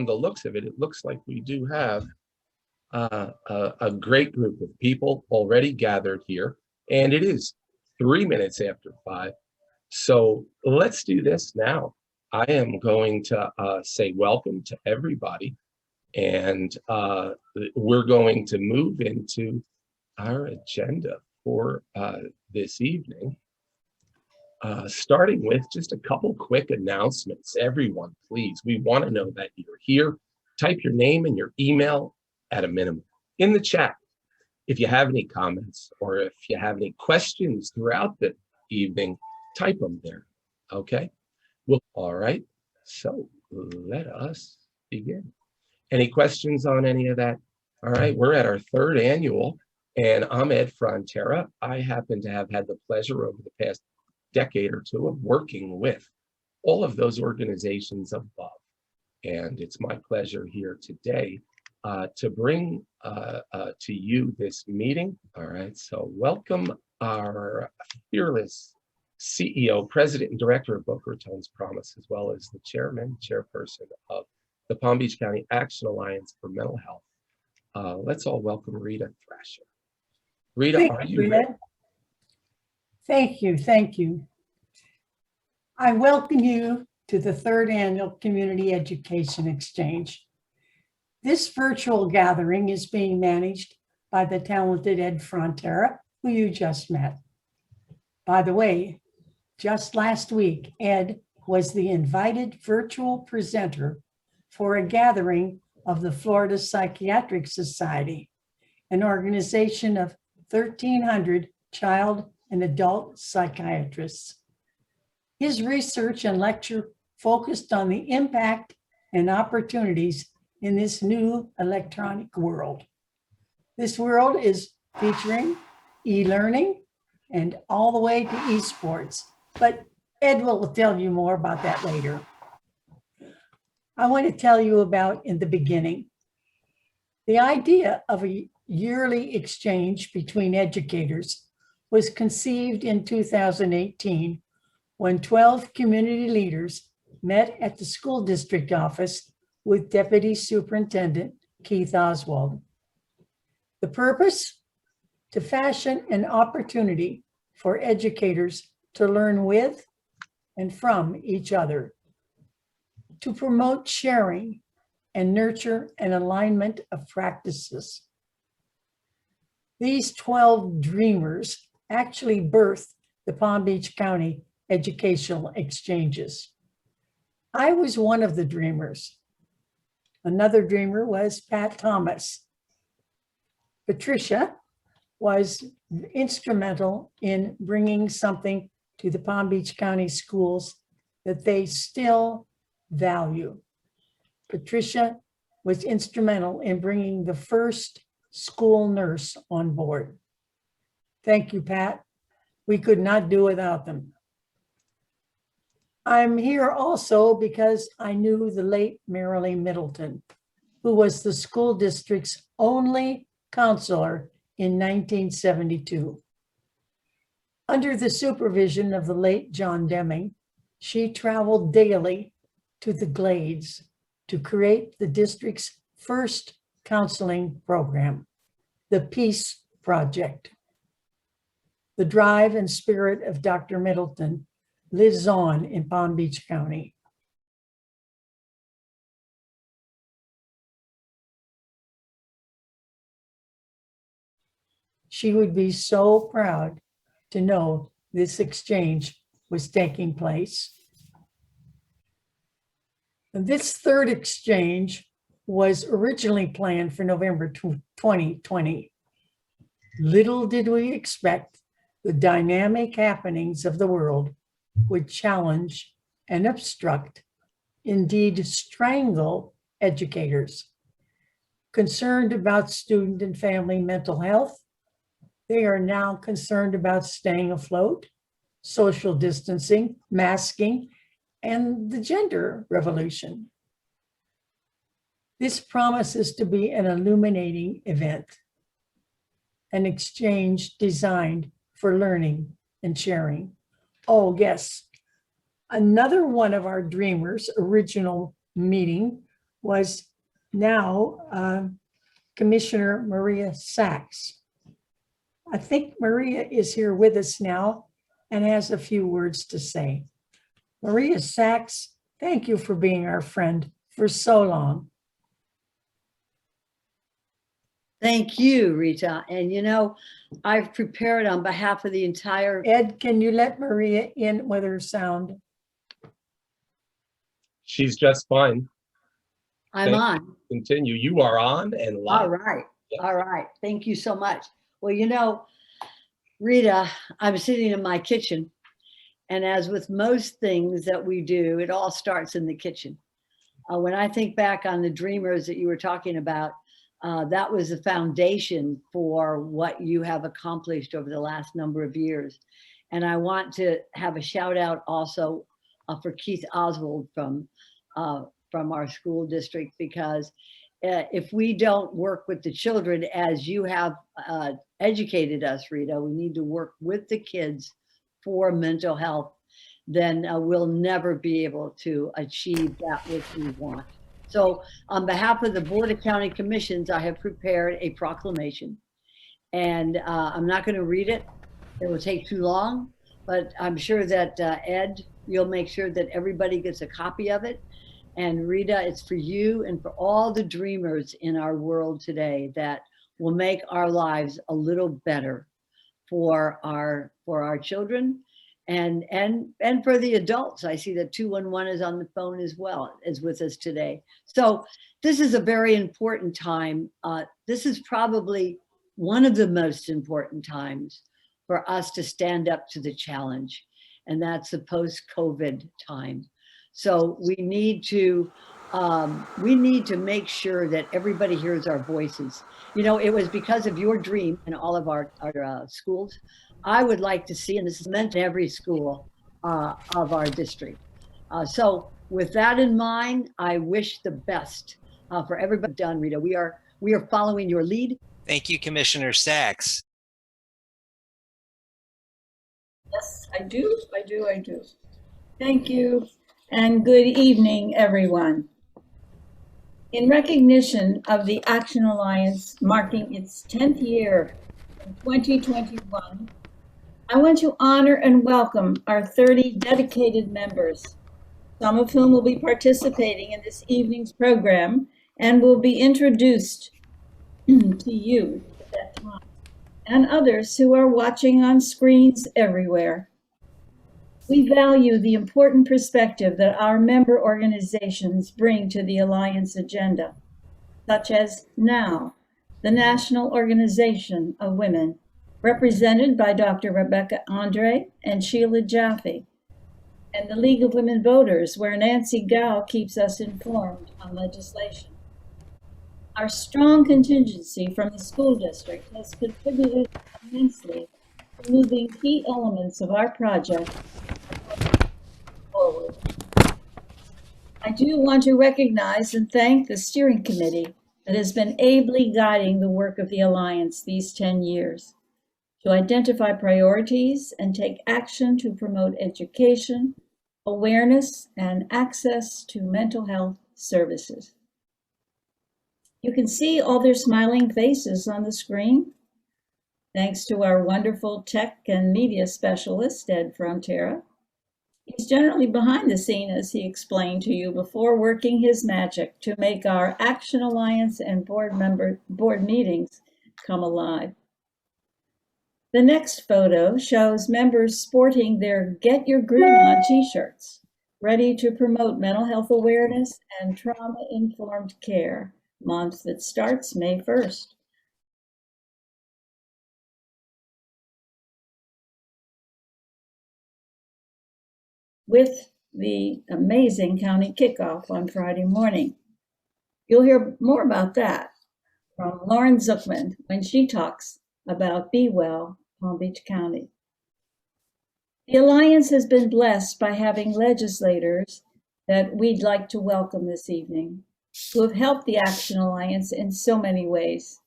from the looks of it, it looks like we do have a great group of people already gathered here, and it is 3 minutes after 5. So let's do this now. I am going to say welcome to everybody, and we're going to move into our agenda for this evening, starting with just a couple quick announcements. Everyone, please, we want to know that you're here. Type your name and your email at a minimum in the chat. If you have any comments or if you have any questions throughout the evening, type them there, okay? Well, all right, so let us begin. Any questions on any of that? All right, we're at our 3rd annual, and I'm at Frontera. I happen to have had the pleasure over the past decade or 2 of working with all of those organizations above. And it's my pleasure here today to bring to you this meeting. All right, so welcome our fearless CEO, President and Director of Boca Raton's Promise, as well as the chairperson of the Palm Beach County Action Alliance for Mental Health. Let's all welcome Rita Thrasher. Rita, are you ready? Thank you, thank you. I welcome you to the 3rd annual Community Education Exchange. This virtual gathering is being managed by the talented Ed Frontera, who you just met. By the way, just last week, Ed was the invited virtual presenter for a gathering of the Florida Psychiatric Society, an organization of 1,300 child and adult psychiatrists. His research and lecture focused on the impact and opportunities in this new electronic world. This world is featuring e-learning and all the way to esports, but Ed will tell you more about that later. I want to tell you about in the beginning. The idea of a yearly exchange between educators was conceived in 2018 when 12 community leaders met at the school district office with Deputy Superintendent Keith Oswald. The purpose? To fashion an opportunity for educators to learn with and from each other, to promote sharing and nurture an alignment of practices. These 12 dreamers actually birthed the Palm Beach County Educational Exchanges. I was one of the dreamers. Another dreamer was Pat Thomas. Patricia was instrumental in bringing something to the Palm Beach County schools that they still value. Patricia was instrumental in bringing the first school nurse on board. Thank you, Pat. We could not do without them. I'm here also because I knew the late Marilee Middleton, who was the school district's only counselor in 1972. Under the supervision of the late John Deming, she traveled daily to the Glades to create the district's first counseling program, the Peace Project. The drive and spirit of Dr. Middleton lives on in Palm Beach County. She would be so proud to know this exchange was taking place. And this 3rd exchange was originally planned for November 2020. Little did we expect the dynamic happenings of the world would challenge and obstruct, indeed strangle, educators. Concerned about student and family mental health, they are now concerned about staying afloat, social distancing, masking, and the gender revolution. This promises to be an illuminating event, an exchange designed for learning and sharing. Oh, yes. Another one of our dreamers' original meeting was now Commissioner Maria Sachs. I think Maria is here with us now and has a few words to say. Maria Sachs, thank you for being our friend for so long. Thank you, Rita. And you know, I've prepared on behalf of the entire. Ed, can you let Maria in with her sound? She's just fine. I'm on. Continue. You are on and live. All right. Yes. All right. Thank you so much. Well, you know, Rita, I'm sitting in my kitchen. And as with most things that we do, it all starts in the kitchen. When I think back on the dreamers that you were talking about, that was the foundation for what you have accomplished over the last number of years. And I want to have a shout out also for Keith Oswald from our school district, because if we don't work with the children as you have educated us, Rita, we need to work with the kids for mental health, then we'll never be able to achieve that which we want. So on behalf of the Board of County Commissions, I have prepared a proclamation, and I'm not going to read it. It will take too long, but I'm sure that Ed, you'll make sure that everybody gets a copy of it. And Rita, it's for you and for all the dreamers in our world today that will make our lives a little better for our children and for the adults. I see that 211 is on the phone as well, is with us today. So this is a very important time. This is probably one of the most important times for us to stand up to the challenge, and that's the post-COVID time. So we need to make sure that everybody hears our voices. You know, it was because of your dream in all of our schools. I would like to see, and this is meant to every school of our district. So with that in mind, I wish the best for everybody done, Rita. We are following your lead. Thank you, Commissioner Sachs. Yes, I do. Thank you, and good evening, everyone. In recognition of the Action Alliance marking its 10th year in 2021, I want to honor and welcome our 30 dedicated members, some of whom will be participating in this evening's program and will be introduced to you at that time, and others who are watching on screens everywhere. We value the important perspective that our member organizations bring to the Alliance agenda, such as NOW, the National Organization of Women, represented by Dr. Rebecca Andre and Sheila Jaffe, and the League of Women Voters, where Nancy Gow keeps us informed on legislation. Our strong contingency from the school district has contributed immensely to moving key elements of our project forward. I do want to recognize and thank the steering committee that has been ably guiding the work of the Alliance these 10 years to identify priorities and take action to promote education, awareness, and access to mental health services. You can see all their smiling faces on the screen. Thanks to our wonderful tech and media specialist, Ed Frontera. He's generally behind the scene, as he explained to you, before working his magic to make our Action Alliance and board meetings come alive. The next photo shows members sporting their Get Your Groove On t-shirts, ready to promote mental health awareness and trauma-informed care month that starts May 1st. With the amazing county kickoff on Friday morning. You'll hear more about that from Lauren Zuchman when she talks about Be Well, Palm Beach County. The Alliance has been blessed by having legislators that we'd like to welcome this evening, who have helped the Action Alliance in so many ways.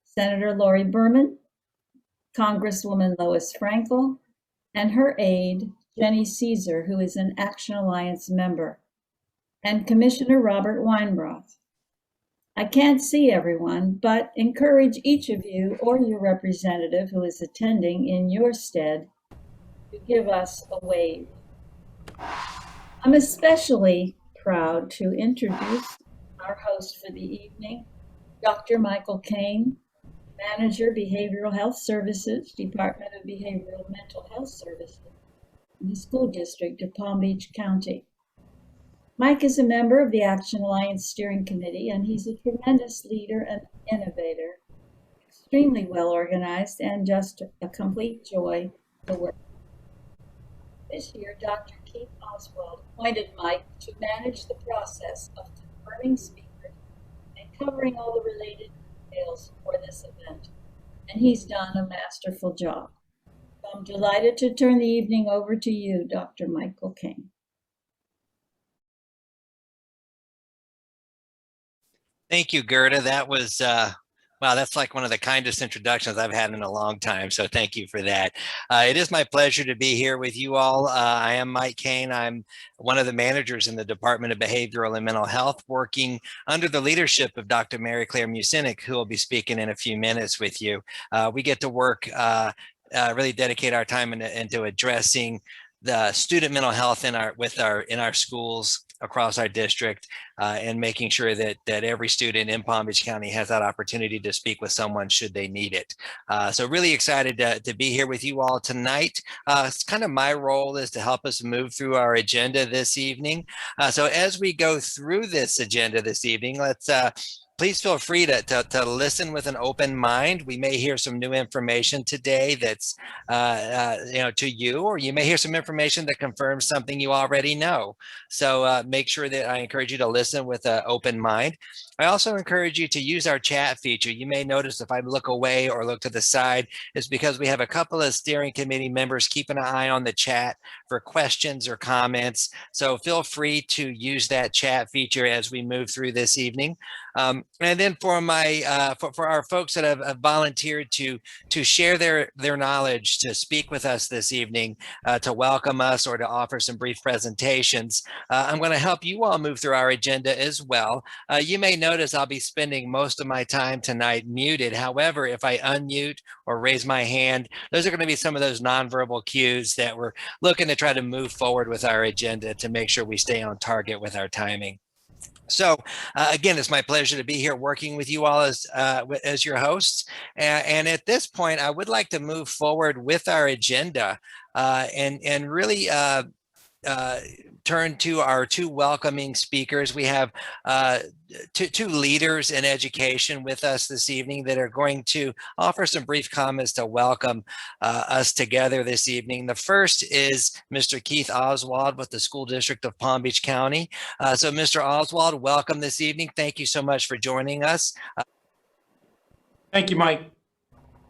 Senator Lori Berman, Congresswoman Lois Frankel, and her aide, Jenny Caesar, who is an Action Alliance member, and Commissioner Robert Weinroth. I can't see everyone, but encourage each of you or your representative who is attending in your stead to give us a wave. I'm especially proud to introduce our host for the evening, Dr. Michael Kane, Manager, Behavioral Health Services, Department of Behavioral Mental Health Services in the School District of Palm Beach County. Mike is a member of the Action Alliance Steering Committee, and he's a tremendous leader and innovator, extremely well organized, and just a complete joy to work. This year, Dr. Keith Oswald appointed Mike to manage the process of confirming speakers and covering all the related details for this event, and he's done a masterful job. So I'm delighted to turn the evening over to you, Dr. Michael Kane. Thank you, Gerda. That was, wow, that's like one of the kindest introductions I've had in a long time. So thank you for that. It is my pleasure to be here with you all. I am Mike Kane. I'm one of the managers in the Department of Behavioral and Mental Health, working under the leadership of Dr. Mary Claire Mucenic, who will be speaking in a few minutes with you. We get to work, really dedicate our time into addressing the student mental health in our schools across our district, and making sure that every student in Palm Beach County has that opportunity to speak with someone should they need it. So really excited to be here with you all tonight. It's kind of my role is to help us move through our agenda this evening. So as we go through this agenda this evening, let's please feel free to listen with an open mind. We may hear some new information today that's to you, or you may hear some information that confirms something you already know. So make sure that I encourage you to listen with an open mind. I also encourage you to use our chat feature. You may notice if I look away or look to the side, it's because we have a couple of steering committee members keeping an eye on the chat for questions or comments. So feel free to use that chat feature as we move through this evening. And then for my for our folks that have volunteered to share their knowledge, to speak with us this evening, to welcome us or to offer some brief presentations, I'm going to help you all move through our agenda as well. You may notice I'll be spending most of my time tonight muted. However, if I unmute or raise my hand, those are going to be some of those nonverbal cues that we're looking to try to move forward with our agenda to make sure we stay on target with our timing. So again, it's my pleasure to be here working with you all as your hosts. And at this point, I would like to move forward with our agenda and really turn to our two welcoming speakers. We have two leaders in education with us this evening that are going to offer some brief comments to welcome us together this evening. The first is Mr. Keith Oswald with the School District of Palm Beach County. So Mr. Oswald, welcome this evening. Thank you so much for joining us. Thank you, Mike.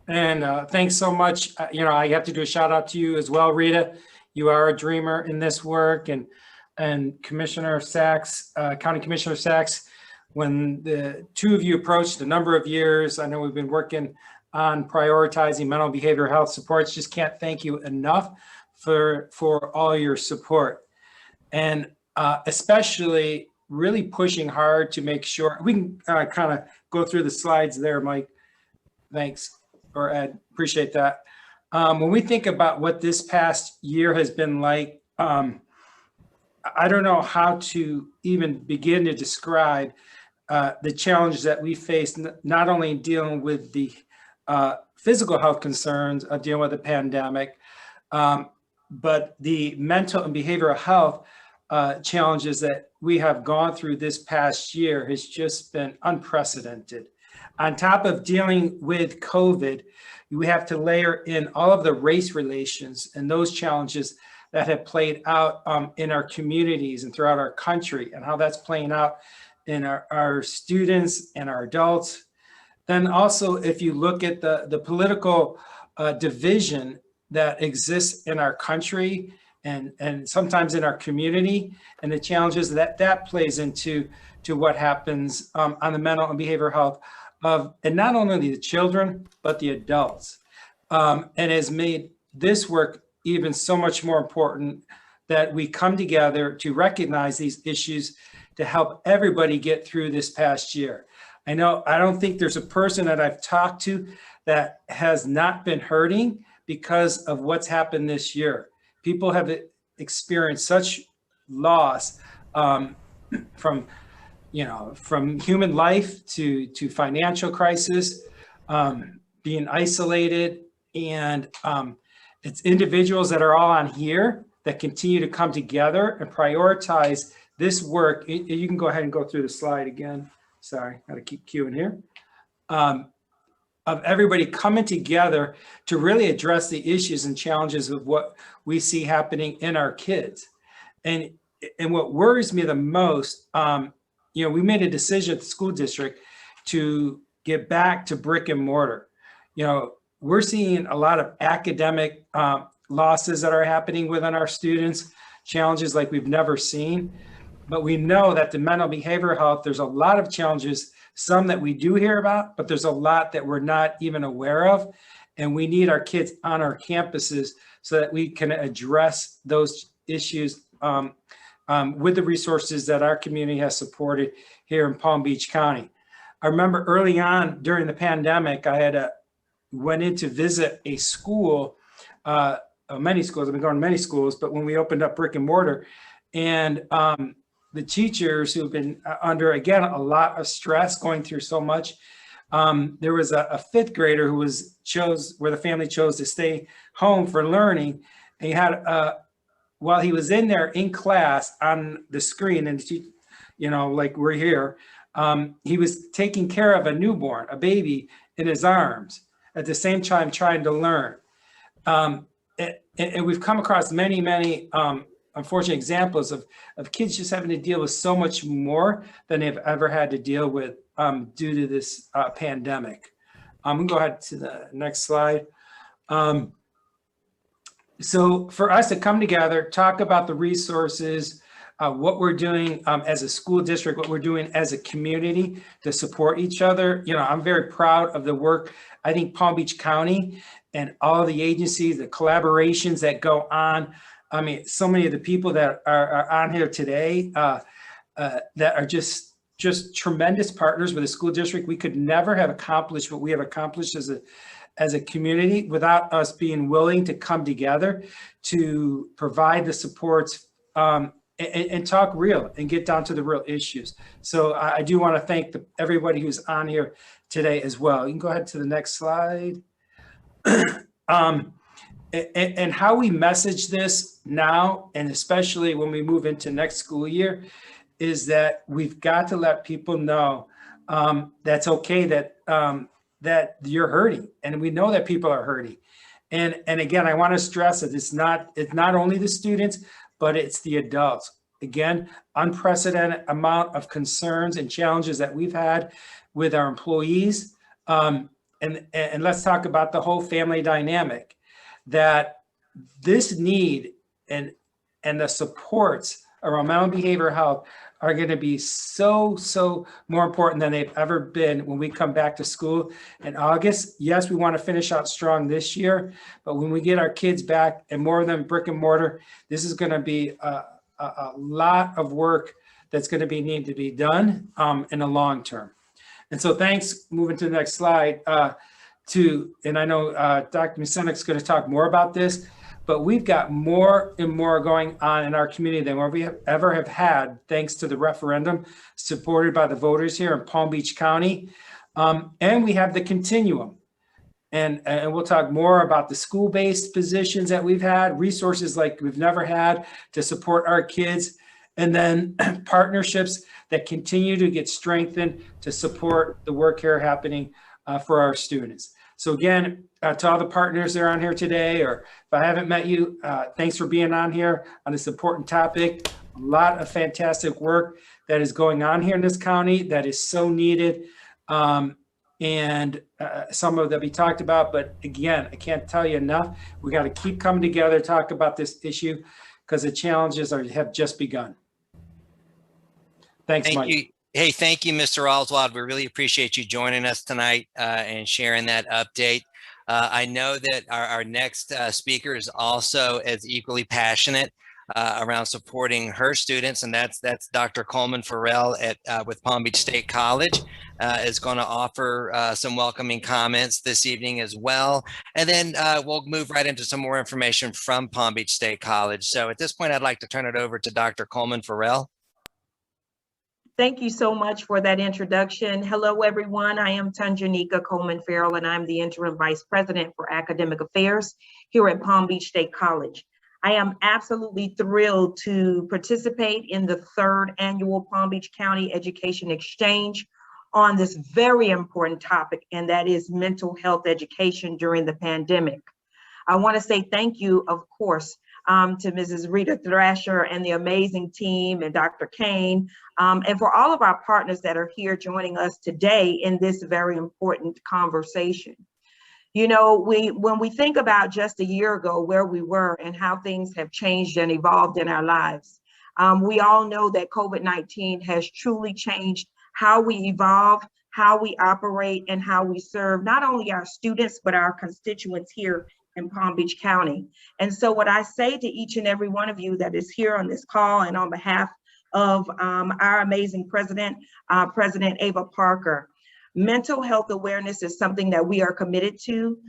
And thanks so much. I have to do a shout out to you as well, Rita. You are a dreamer in this work, and Commissioner Sachs, County Commissioner Sachs, when the two of you approached a number of years, I know we've been working on prioritizing mental and behavioral health supports. Just can't thank you enough for all your support, and especially really pushing hard to make sure we can kind of go through the slides there, Mike. Thanks, or Ed, appreciate that. When we think about what this past year has been like, I don't know how to even begin to describe the challenges that we faced, not only dealing with the physical health concerns of dealing with the pandemic, but the mental and behavioral health challenges that we have gone through this past year has just been unprecedented. On top of dealing with COVID, we have to layer in all of the race relations and those challenges that have played out in our communities and throughout our country, and how that's playing out in our students and our adults. Then also, if you look at the political division that exists in our country and sometimes in our community, and the challenges that plays into what happens on the mental and behavioral health and not only the children, but the adults, and has made this work even so much more important, that we come together to recognize these issues, to help everybody get through this past year. I don't think there's a person that I've talked to that has not been hurting because of what's happened this year. People have experienced such loss from human life to financial crisis, being isolated, and it's individuals that are all on here that continue to come together and prioritize this work. You can go ahead and go through the slide again. Sorry, got to keep queuing here. Of everybody coming together to really address the issues and challenges of what we see happening in our kids. And what worries me the most, we made a decision at the school district to get back to brick and mortar. We're seeing a lot of academic losses that are happening within our students, challenges like we've never seen. But we know that the mental behavioral health, there's a lot of challenges, some that we do hear about, but there's a lot that we're not even aware of. And we need our kids on our campuses so that we can address those issues with the resources that our community has supported here in Palm Beach County. I remember early on during the pandemic, I went in to visit a school, many schools, I've been going to many schools, but when we opened up brick and mortar, and the teachers who've been under, again, a lot of stress, going through so much. There was a fifth grader who where the family chose to stay home for learning. And he had, while he was in there in class on the screen, and like we're here, he was taking care of a newborn, a baby in his arms, at the same time trying to learn. And we've come across many, unfortunate examples of kids just having to deal with so much more than they've ever had to deal with due to this pandemic. I'm gonna go ahead to the next slide. So for us to come together, talk about the resources, what we're doing as a school district, what we're doing as a community to support each other. I'm very proud of the work. I think Palm Beach County and all the agencies, the collaborations that go on. I mean, so many of the people that are on here today that are just tremendous partners with the school district. We could never have accomplished what we have accomplished as a community without us being willing to come together to provide the supports and talk real and get down to the real issues. So I do want to thank everybody who's on here today as well. You can go ahead to the next slide. And how we message this now, and especially when we move into next school year, is that we've got to let people know that's okay, that you're hurting, and we know that people are hurting. And again, I want to stress that it's not only the students, but it's the adults. Again, unprecedented amount of concerns and challenges that we've had with our employees. And let's talk about the whole family dynamic. That this need and the supports around mental behavioral health are going to be so more important than they've ever been when we come back to school in August. Yes, we want to finish out strong this year, but when we get our kids back and more than brick and mortar, this is going to be a lot of work that's going to need to be done in the long term. And so thanks, moving to the next slide. And I know Dr. Mucenic is going to talk more about this, but we've got more and more going on in our community than what we ever have had, thanks to the referendum supported by the voters here in Palm Beach County. And we have the continuum. And we'll talk more about the school-based positions that we've had, resources like we've never had to support our kids, and then partnerships that continue to get strengthened to support the work here happening for our students. So again, to all the partners that are on here today, or if I haven't met you, thanks for being on here on this important topic. A lot of fantastic work that is going on here in this county that is so needed. And some of that we talked about, but again, I can't tell you enough. We got to keep coming together, talk about this issue, because the challenges have just begun. Thanks, Mike. Thank you. Hey, thank you, Mr. Oswald. We really appreciate you joining us tonight and sharing that update. I know that our next speaker is also as equally passionate around supporting her students, and that's Dr. Coleman-Ferrell with Palm Beach State College. Is going to offer some welcoming comments this evening as well. And then we'll move right into some more information from Palm Beach State College. So at this point, I'd like to turn it over to Dr. Coleman-Ferrell. Thank you so much for that introduction. Hello, everyone. I am Tunjarnika Coleman-Ferrell, and I'm the Interim Vice President for Academic Affairs here at Palm Beach State College. I am absolutely thrilled to participate in the 3rd annual Palm Beach County Education Exchange on this very important topic, and that is mental health education during the pandemic. I want to say thank you, of course, to Mrs. Rita Thrasher and the amazing team, and Dr. Kane, and for all of our partners that are here joining us today in this very important conversation. You know, when we think about just a year ago where we were and how things have changed and evolved in our lives, we all know that COVID-19 has truly changed how we evolve, how we operate, and how we serve not only our students, but our constituents here in Palm Beach County. And so what I say to each and every one of you that is here on this call, and on behalf of our amazing president, President Ava Parker, mental health awareness is something that we are committed to,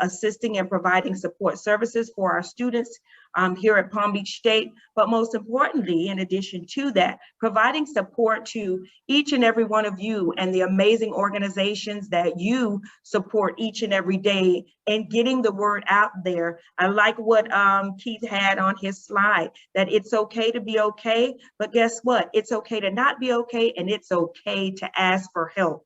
assisting and providing support services for our students here at Palm Beach State. But most importantly, in addition to that, providing support to each and every one of you and the amazing organizations that you support each and every day, and getting the word out there. I like what Keith had on his slide, that it's okay to be okay, but guess what? It's okay to not be okay, and it's okay to ask for help.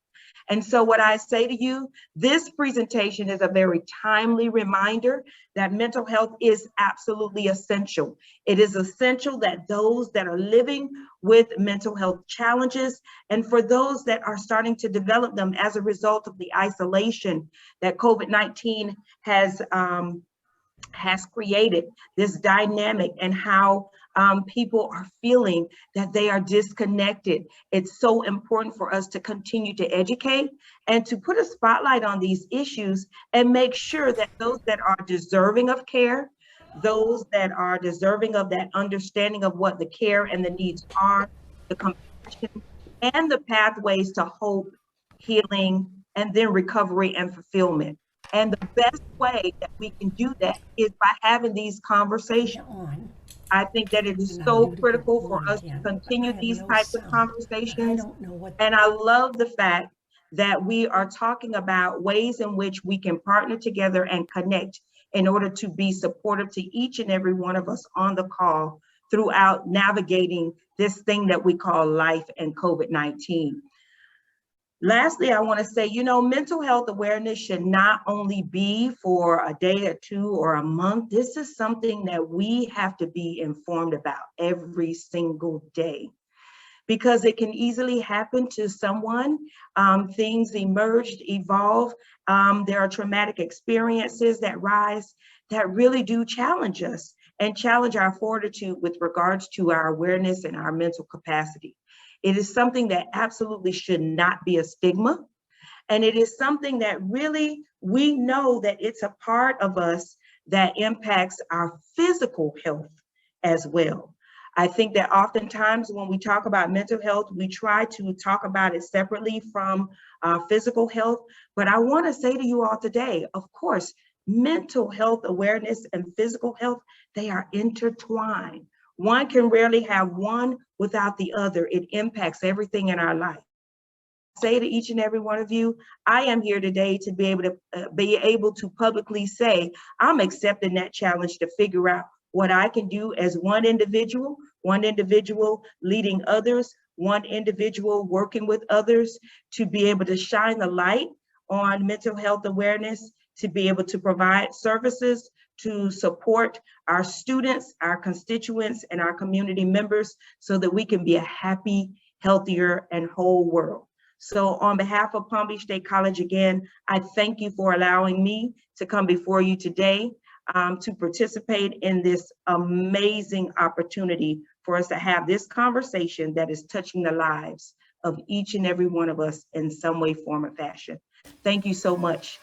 And so what I say to you, this presentation is a very timely reminder that mental health is absolutely essential. It is essential that those that are living with mental health challenges, and for those that are starting to develop them as a result of the isolation that COVID-19 has created, this dynamic, and how people are feeling that they are disconnected. It's so important for us to continue to educate and to put a spotlight on these issues and make sure that those that are deserving of care, those that are deserving of that understanding of what the care and the needs are, the compassion, and the pathways to hope, healing, and then recovery and fulfillment. And the best way that we can do that is by having these conversations. I think that it is so critical for us to continue these types of conversations. And I love the fact that we are talking about ways in which we can partner together and connect in order to be supportive to each and every one of us on the call throughout navigating this thing that we call life and COVID-19. Lastly, I want to say, you know, mental health awareness should not only be for a day or two or a month. This is something that we have to be informed about every single day, because it can easily happen to someone. Things emerge, evolve. There are traumatic experiences that rise that really do challenge us and challenge our fortitude with regards to our awareness and our mental capacity. It is something that absolutely should not be a stigma. And it is something that really, we know that it's a part of us that impacts our physical health as well. I think that oftentimes when we talk about mental health, we try to talk about it separately from physical health. But I want to say to you all today, of course, mental health awareness and physical health, they are intertwined. One can rarely have one without the other. It impacts everything in our life. I say to each and every one of you, I am here today to be able to publicly say, I'm accepting that challenge to figure out what I can do as one individual leading others, one individual working with others, to be able to shine the light on mental health awareness, to be able to provide services, to support our students, our constituents, and our community members so that we can be a happy, healthier, and whole world. So on behalf of Palm Beach State College, again, I thank you for allowing me to come before you today to participate in this amazing opportunity for us to have this conversation that is touching the lives of each and every one of us in some way, form, or fashion. Thank you so much.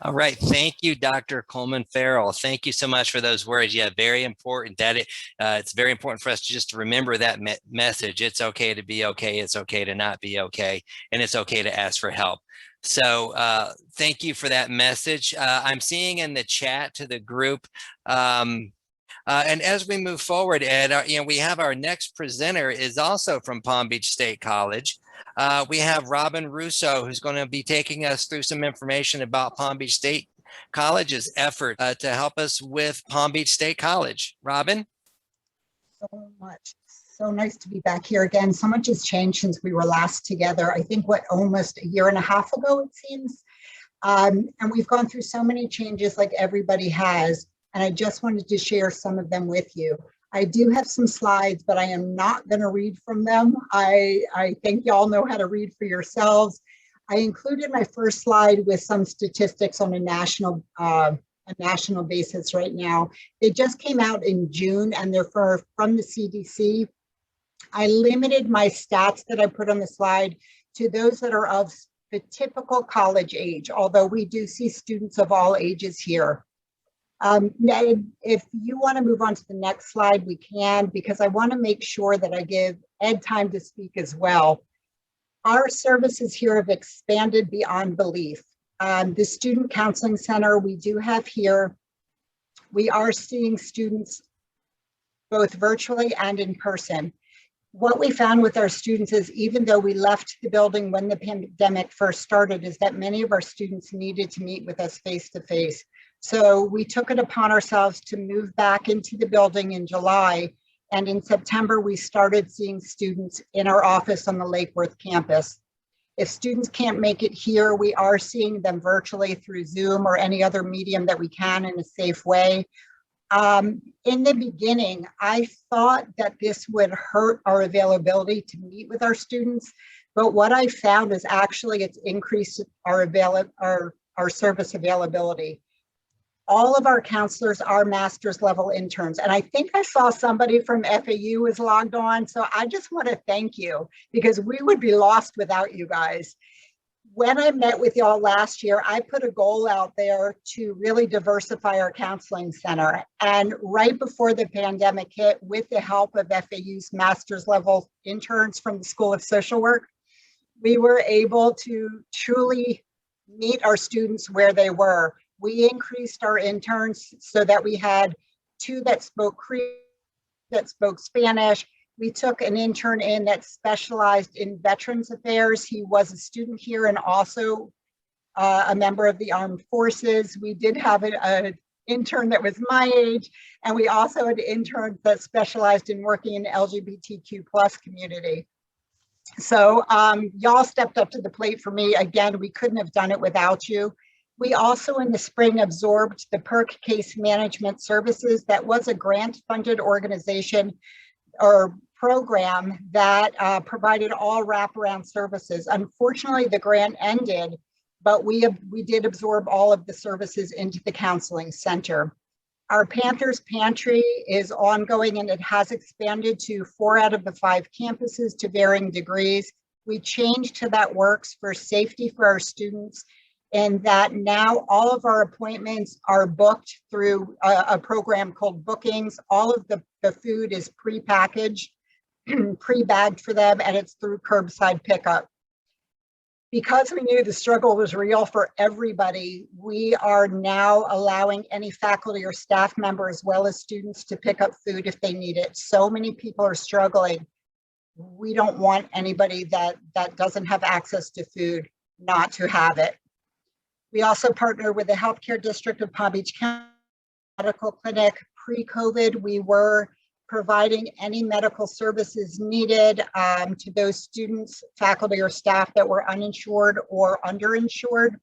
All right. Thank you, Dr. Coleman-Ferrell. Thank you so much for those words. Yeah, very important that it's very important for us to just remember that message. It's okay to be okay. It's okay to not be okay. And it's okay to ask for help. So thank you for that message. I'm seeing in the chat to the group, and as we move forward, Ed, we have our next presenter is also from Palm Beach State College. We have Robin Russo, who's going to be taking us through some information about Palm Beach State College's effort to help us with Palm Beach State College. Robin? So much. So nice to be back here again. So much has changed since we were last together. I think almost a year and a half ago, it seems. And we've gone through so many changes like everybody has. And I just wanted to share some of them with you. I do have some slides, but I am not going to read from them. I think y'all know how to read for yourselves. I included my first slide with some statistics on a national basis right now. They just came out in June and they're from the CDC. I limited my stats that I put on the slide to those that are of the typical college age, although we do see students of all ages here. If you want to move on to the next slide, we can, because I want to make sure that I give Ed time to speak as well. Our services here have expanded beyond belief. The Student Counseling Center we do have here, we are seeing students both virtually and in person. What we found with our students is, even though we left the building when the pandemic first started, is that many of our students needed to meet with us face to face. So we took it upon ourselves to move back into the building in July. And in September, we started seeing students in our office on the Lake Worth campus. If students can't make it here, we are seeing them virtually through Zoom or any other medium that we can in a safe way. In the beginning, I thought that this would hurt our availability to meet with our students. But what I found is actually it's increased our service availability. All of our counselors are master's level interns. And I think I saw somebody from FAU was logged on. So I just want to thank you, because we would be lost without you guys. When I met with y'all last year, I put a goal out there to really diversify our counseling center. And right before the pandemic hit, with the help of FAU's master's level interns from the School of Social Work, we were able to truly meet our students where they were. We increased our interns so that we had 2 that spoke Creole, that spoke Spanish. We took an intern in that specialized in Veterans Affairs. He was a student here and also a member of the Armed Forces. We did have an intern that was my age, and we also had interns that specialized in working in the LGBTQ+ community. So y'all stepped up to the plate for me. Again, we couldn't have done it without you. We also in the spring absorbed the PERC Case Management Services. That was a grant-funded organization or program that provided all wraparound services. Unfortunately, the grant ended, but we did absorb all of the services into the counseling center. Our Panthers Pantry is ongoing, and it has expanded to 4 out of the 5 campuses to varying degrees. We changed to that works for safety for our students, and that now all of our appointments are booked through a program called Bookings. All of the food is pre-packaged, pre-bagged for them, and it's through curbside pickup. Because we knew the struggle was real for everybody, we are now allowing any faculty or staff member as well as students to pick up food if they need it. So many people are struggling. We don't want anybody that doesn't have access to food not to have it. We also partner with the Healthcare District of Palm Beach County Medical Clinic. Pre-COVID, we were providing any medical services needed to those students, faculty, or staff that were uninsured or underinsured.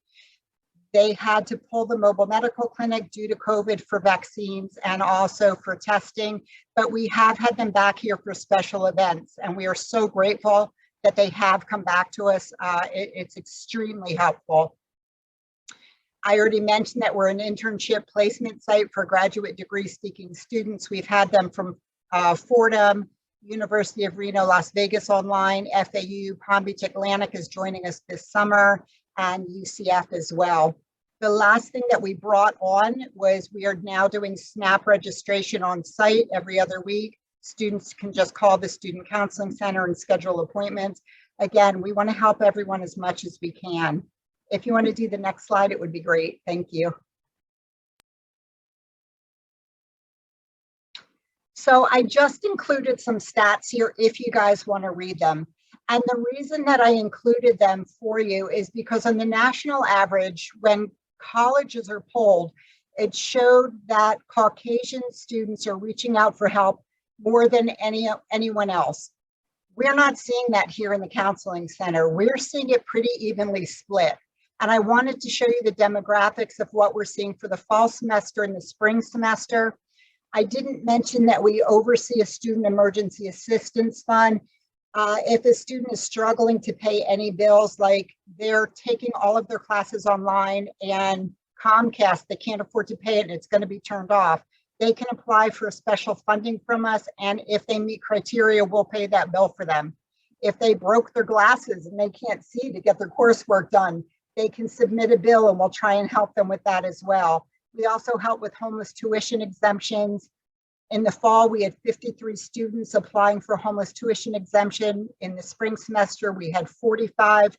They had to pull the mobile medical clinic due to COVID for vaccines and also for testing, but we have had them back here for special events, and we are so grateful that they have come back to us. It's extremely helpful. I already mentioned that we're an internship placement site for graduate degree seeking students. We've had them from Fordham, University of Reno, Las Vegas online, FAU, Palm Beach Atlantic is joining us this summer, and UCF as well. The last thing that we brought on was we are now doing SNAP registration on site every other week. Students can just call the Student Counseling Center and schedule appointments. Again, we want to help everyone as much as we can. If you want to do the next slide, it would be great. Thank you. So I just included some stats here if you guys want to read them. And the reason that I included them for you is because on the national average, when colleges are polled, it showed that Caucasian students are reaching out for help more than anyone else. We're not seeing that here in the counseling center. We're seeing it pretty evenly split. And I wanted to show you the demographics of what we're seeing for the fall semester and the spring semester. I didn't mention that we oversee a student emergency assistance fund. If a student is struggling to pay any bills, like they're taking all of their classes online and Comcast, they can't afford to pay it and it's going to be turned off, they can apply for a special funding from us. And if they meet criteria, we'll pay that bill for them. If they broke their glasses and they can't see to get their coursework done, they can submit a bill and we'll try and help them with that as well. We also help with homeless tuition exemptions. In the fall, we had 53 students applying for homeless tuition exemption. In the spring semester, we had 45.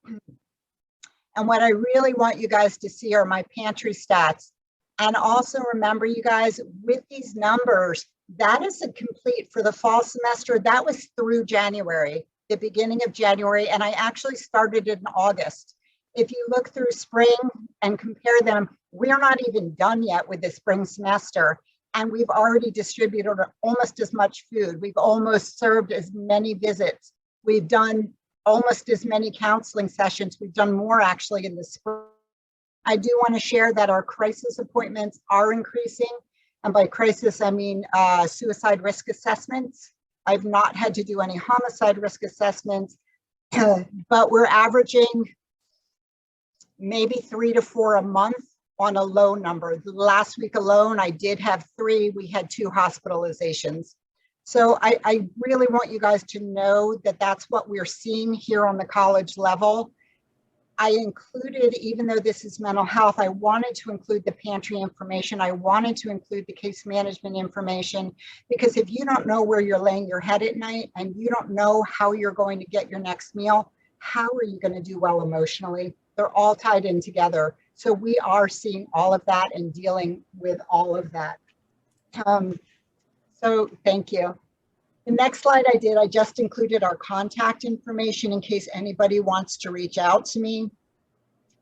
And what I really want you guys to see are my pantry stats. And also remember, you guys, with these numbers, that is a complete for the fall semester. That was through January, the beginning of January, and I actually started in August. If you look through spring and compare them, we're not even done yet with the spring semester. And we've already distributed almost as much food. We've almost served as many visits. We've done almost as many counseling sessions. We've done more actually in the spring. I do want to share that our crisis appointments are increasing. And by crisis, I mean suicide risk assessments. I've not had to do any homicide risk assessments, but we're averaging maybe 3 to 4 a month on a low number. The last week alone, I did have 3. We had 2 hospitalizations. So I really want you guys to know that that's what we're seeing here on the college level. I included, even though this is mental health, I wanted to include the pantry information. I wanted to include the case management information, because if you don't know where you're laying your head at night and you don't know how you're going to get your next meal, how are you going to do well emotionally? They're all tied in together. So we are seeing all of that and dealing with all of that. So thank you. The next slide I just included our contact information in case anybody wants to reach out to me.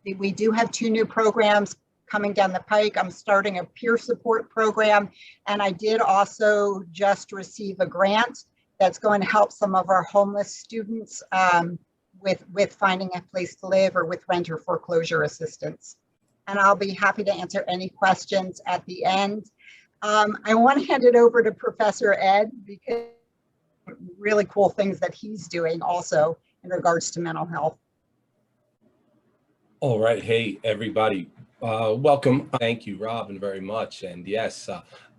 We do have 2 new programs coming down the pike. I'm starting a peer support program, and I did also just receive a grant that's going to help some of our homeless students with finding a place to live or with rent or foreclosure assistance. And I'll be happy to answer any questions at the end. I want to hand it over to Professor Ed, because really cool things that he's doing also in regards to mental health. All right. Hey, everybody. Welcome. Thank you, Robin, very much. And yes,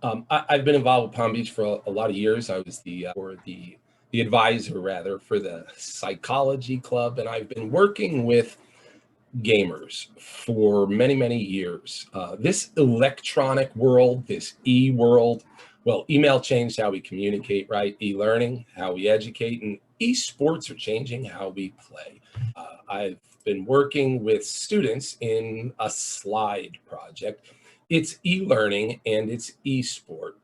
I've been involved with Palm Beach for a lot of years. I was the advisor, rather, for the psychology club, and I've been working with gamers for many, many years. This electronic world, this e-world, well, email changed how we communicate, right? E-learning, how we educate, and esports are changing how we play. I've been working with students in a slide project. It's e-learning and it's e-sport.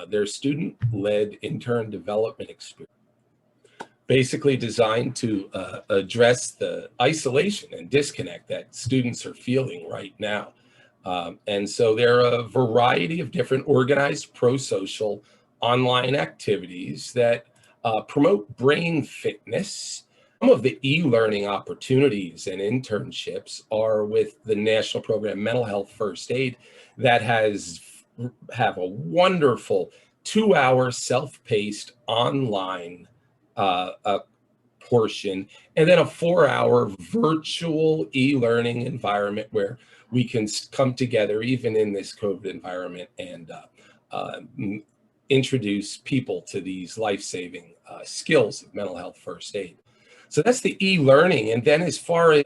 Their student-led intern development experience, basically designed to address the isolation and disconnect that students are feeling right now. And so there are a variety of different organized pro-social online activities that promote brain fitness. Some of the e-learning opportunities and internships are with the national program Mental Health First Aid that have a wonderful 2-hour self-paced online portion, and then a 4-hour virtual e-learning environment where we can come together even in this COVID environment and introduce people to these life-saving skills of mental health first aid. So that's the e-learning. And then as far as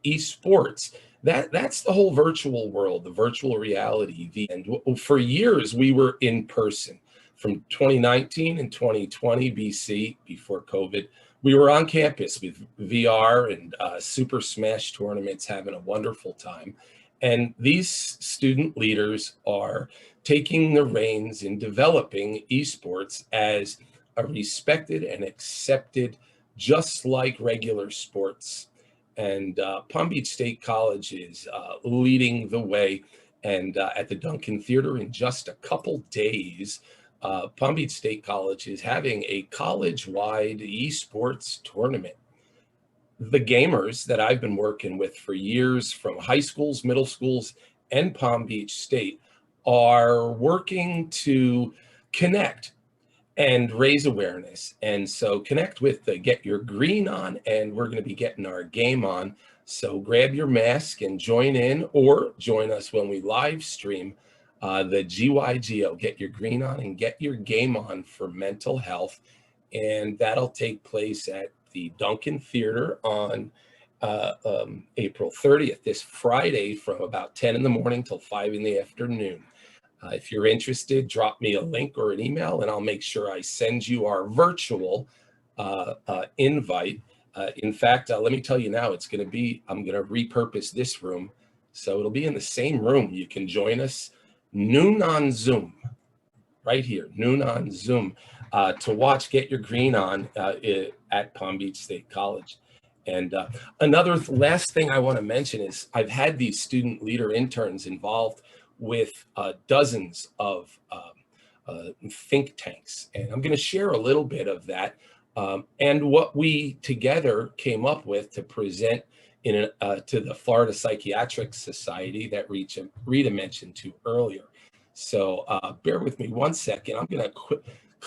esports, that's the whole virtual world, the virtual reality. And for years we were in person. From 2019 and 2020 BC, before COVID, we were on campus with VR and Super Smash tournaments, having a wonderful time. And these student leaders are taking the reins in developing esports as a respected and accepted, just like regular sports. And Palm Beach State College is leading the way. And at the Duncan Theater, in just a couple days, Palm Beach State College is having a college-wide esports tournament. The gamers that I've been working with for years, from high schools, middle schools, and Palm Beach State, are working to connect and raise awareness. And so connect with the Get Your Green On, and we're going to be getting our game on. So grab your mask and join in, or join us when we live stream the GYGO, Get Your Green On and Get Your Game On for mental health. And that'll take place at the Duncan Theater on April 30th, this Friday, from about 10 in the morning till 5 in the afternoon. If you're interested, drop me a link or an email, and I'll make sure I send you our virtual invite. In fact, let me tell you now, I'm going to repurpose this room. So it'll be in the same room. You can join us noon on Zoom, right here, noon on Zoom, to watch Get Your Green On at Palm Beach State College. And another last thing I want to mention is I've had these student leader interns involved with dozens of think tanks. And I'm going to share a little bit of that and what we together came up with to present to the Florida Psychiatric Society that Rita mentioned to earlier. So bear with me one second. I'm going to quit.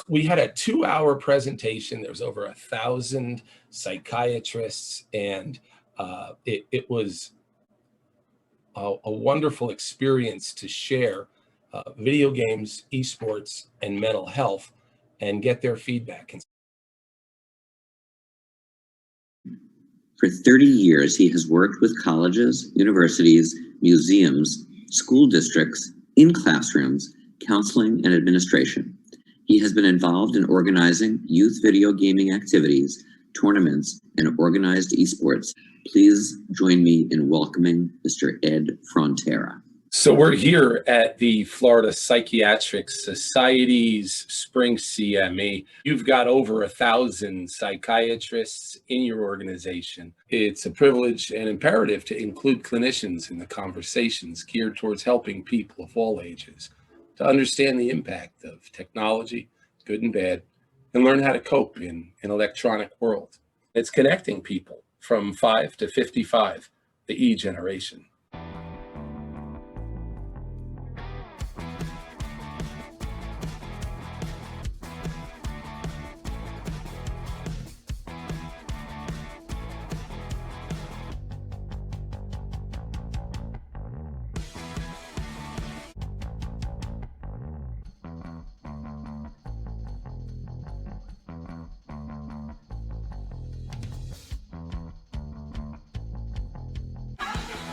We had a 2-hour presentation. There's over 1,000 psychiatrists, and it was a wonderful experience to share video games, esports, and mental health, and get their feedback. For 30 years, he has worked with colleges, universities, museums, school districts, in classrooms, counseling, and administration. He has been involved in organizing youth video gaming activities, tournaments, and organized esports. Please join me in welcoming Mr. Ed Frontera. So we're here at the Florida Psychiatric Society's Spring CME. You've got over 1,000 psychiatrists in your organization. It's a privilege and imperative to include clinicians in the conversations geared towards helping people of all ages to understand the impact of technology, good and bad, and learn how to cope in an electronic world. It's connecting people from 5 to 55, the E generation.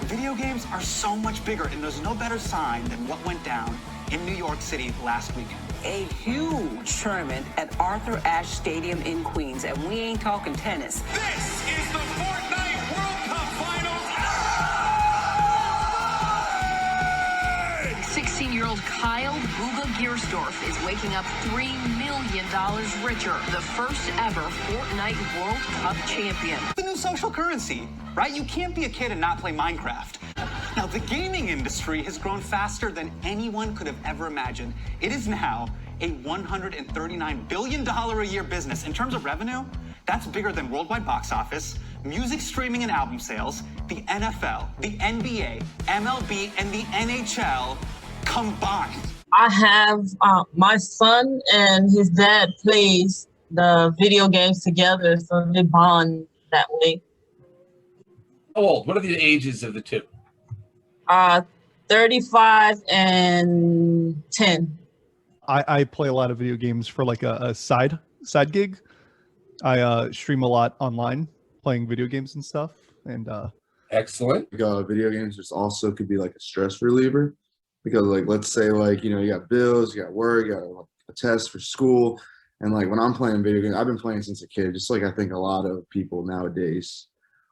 Video games are so much bigger, and there's no better sign than what went down in New York City last weekend. A huge tournament at Arthur Ashe Stadium in Queens, and we ain't talking tennis. This is the Fortnite World Cup Finals. 16-year-old Kyle Booga Giersdorf is waking up $3 million richer, the first ever Fortnite World Cup champion. The new social currency, right? You can't be a kid and not play Minecraft. Now, the gaming industry has grown faster than anyone could have ever imagined. It is now a $139 billion a year business. In terms of revenue, that's bigger than worldwide box office, music streaming and album sales, the NFL, the NBA, MLB, and the NHL combined. I have my son and his dad plays the video games together, so they bond that way. How old? What are the ages of the two? 35 and 10. I play a lot of video games for like a side gig. I stream a lot online, playing video games and stuff. And Excellent. Video games just also could be like a stress reliever, because like, let's say like, you got bills, you got work, you got a test for school. And like when I'm playing video games, I've been playing since a kid, just like I think a lot of people nowadays.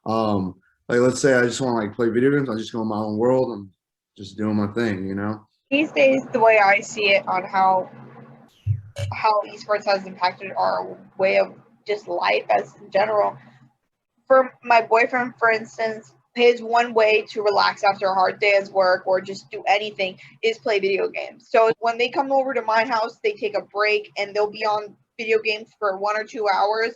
Like let's say I just want to like play video games, I just go in my own world, I'm just doing my thing, These days, the way I see it on how esports has impacted our way of just life as in general. For my boyfriend, for instance, his one way to relax after a hard day at work or just do anything is play video games. So when they come over to my house, they take a break and they'll be on video games for 1 or 2 hours,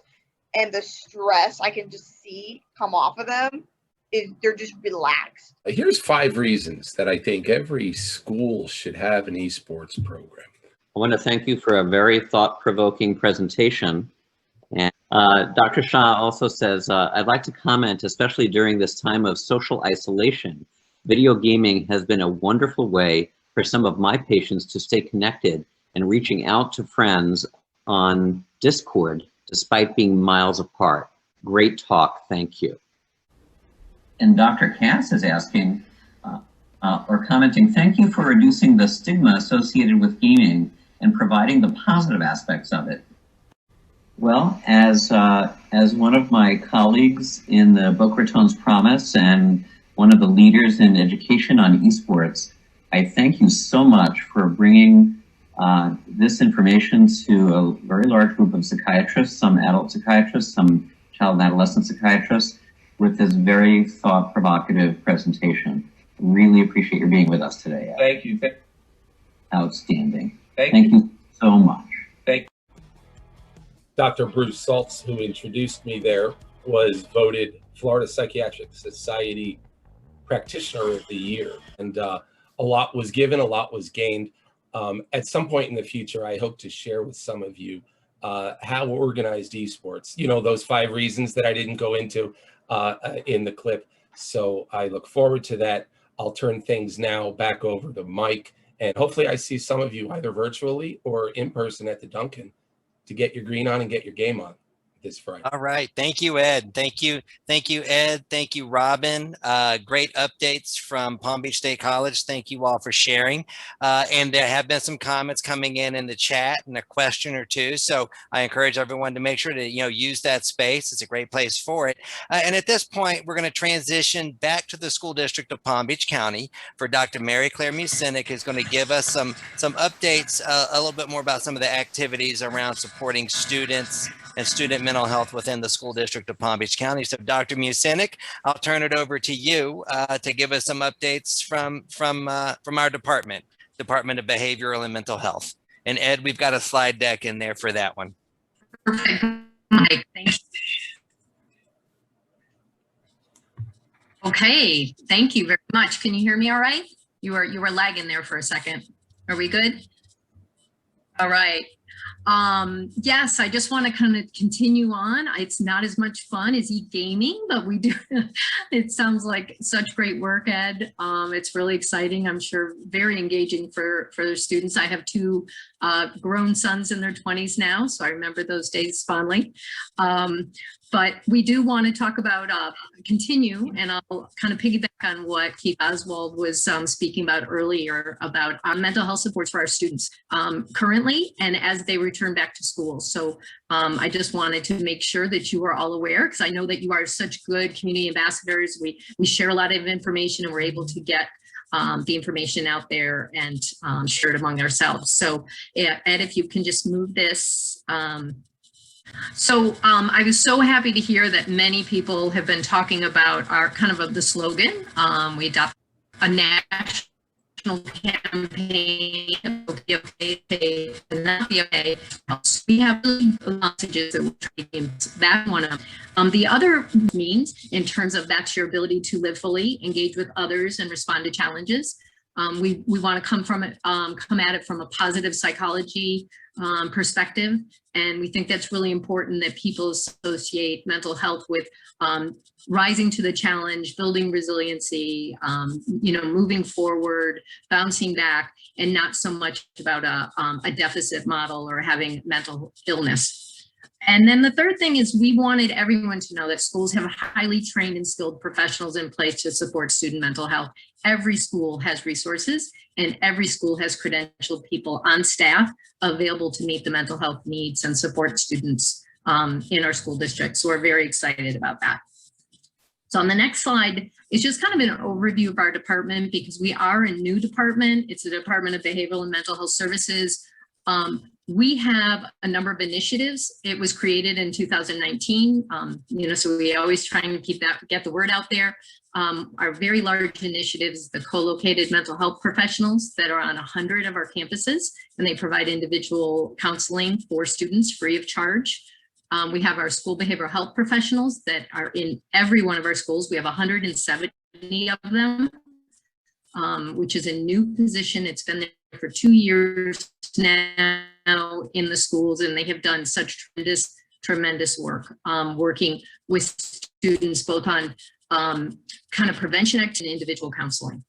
and the stress I can just see come off of them is they're just relaxed. Here's 5 reasons that I think every school should have an esports program. I want to thank you for a very thought-provoking presentation. And Dr. Shah also says, I'd like to comment, especially during this time of social isolation, video gaming has been a wonderful way for some of my patients to stay connected and reaching out to friends on Discord, despite being miles apart. Great talk, thank you. And Dr. Katz is asking, or commenting, thank you for reducing the stigma associated with gaming and providing the positive aspects of it. Well, as one of my colleagues in the Boca Raton's Promise and one of the leaders in education on esports, I thank you so much for bringing this information to a very large group of psychiatrists, some adult psychiatrists, some child and adolescent psychiatrists, with this very thought-provocative presentation. Really appreciate your being with us today. Thank you. Outstanding. Thank you so much. Thank you. Dr. Bruce Saltz, who introduced me there, was voted Florida Psychiatric Society Practitioner of the Year. And a lot was given, a lot was gained. At some point in the future, I hope to share with some of you how organized esports, those 5 reasons that I didn't go into in the clip. So I look forward to that. I'll turn things now back over to Mike, and hopefully I see some of you either virtually or in person at the Duncan to get your green on and get your game on this Friday. All right. Thank you, Ed. Thank you. Thank you, Ed. Thank you, Robin. Great updates from Palm Beach State College. Thank you all for sharing. And there have been some comments coming in the chat and a question or two. So I encourage everyone to make sure to, use that space. It's a great place for it. And at this point, we're going to transition back to the school district of Palm Beach County for Dr. Mary Claire Mucenic, who's going to give us some updates, a little bit more about some of the activities around supporting students and student mental health within the school district of Palm Beach County. So Dr. Mucenic, I'll turn it over to you to give us some updates from our Department of Behavioral and Mental Health. And Ed, we've got a slide deck in there for that one. Perfect, Mike, thanks. Okay, thank you very much. Can you hear me all right? You were lagging there for a second. Are we good? All right. Yes, I just want to kind of continue on. It's not as much fun as e-gaming, but we do. It sounds like such great work, Ed. It's really exciting. I'm sure very engaging for the students. I have 2 grown sons in their 20s now, so I remember those days fondly. But we do want to talk about, continue, and I'll kind of piggyback on what Keith Oswald was speaking about earlier about mental health supports for our students currently and as they return back to school. So I just wanted to make sure that you are all aware, because I know that you are such good community ambassadors. We share a lot of information and we're able to get the information out there and share it among ourselves. So Ed, if you can just move this. So I was so happy to hear that many people have been talking about our kind of the slogan. We adopted a national campaign. We have messages that we're trying to that one of them. The other means in terms of that's your ability to live fully, engage with others, and respond to challenges. We want to come at it from a positive psychology perspective. And we think that's really important that people associate mental health with rising to the challenge, building resiliency, moving forward, bouncing back, and not so much about a deficit model or having mental illness. And then the third thing is we wanted everyone to know that schools have highly trained and skilled professionals in place to support student mental health. Every school has resources and every school has credentialed people on staff available to meet the mental health needs and support students in our school district. So we're very excited about that. So on the next slide, it's just kind of an overview of our department because we are a new department. It's the Department of Behavioral and Mental Health Services. We have a number of initiatives. It was created in 2019, so we always try and get the word out there. Our very large initiatives, the co-located mental health professionals that are on 100 of our campuses, and they provide individual counseling for students free of charge. We have our school behavioral health professionals that are in every one of our schools. We have 170 of them, which is a new position. It's been there for 2 years now in the schools, and they have done such tremendous work working with students both on kind of prevention and individual counseling.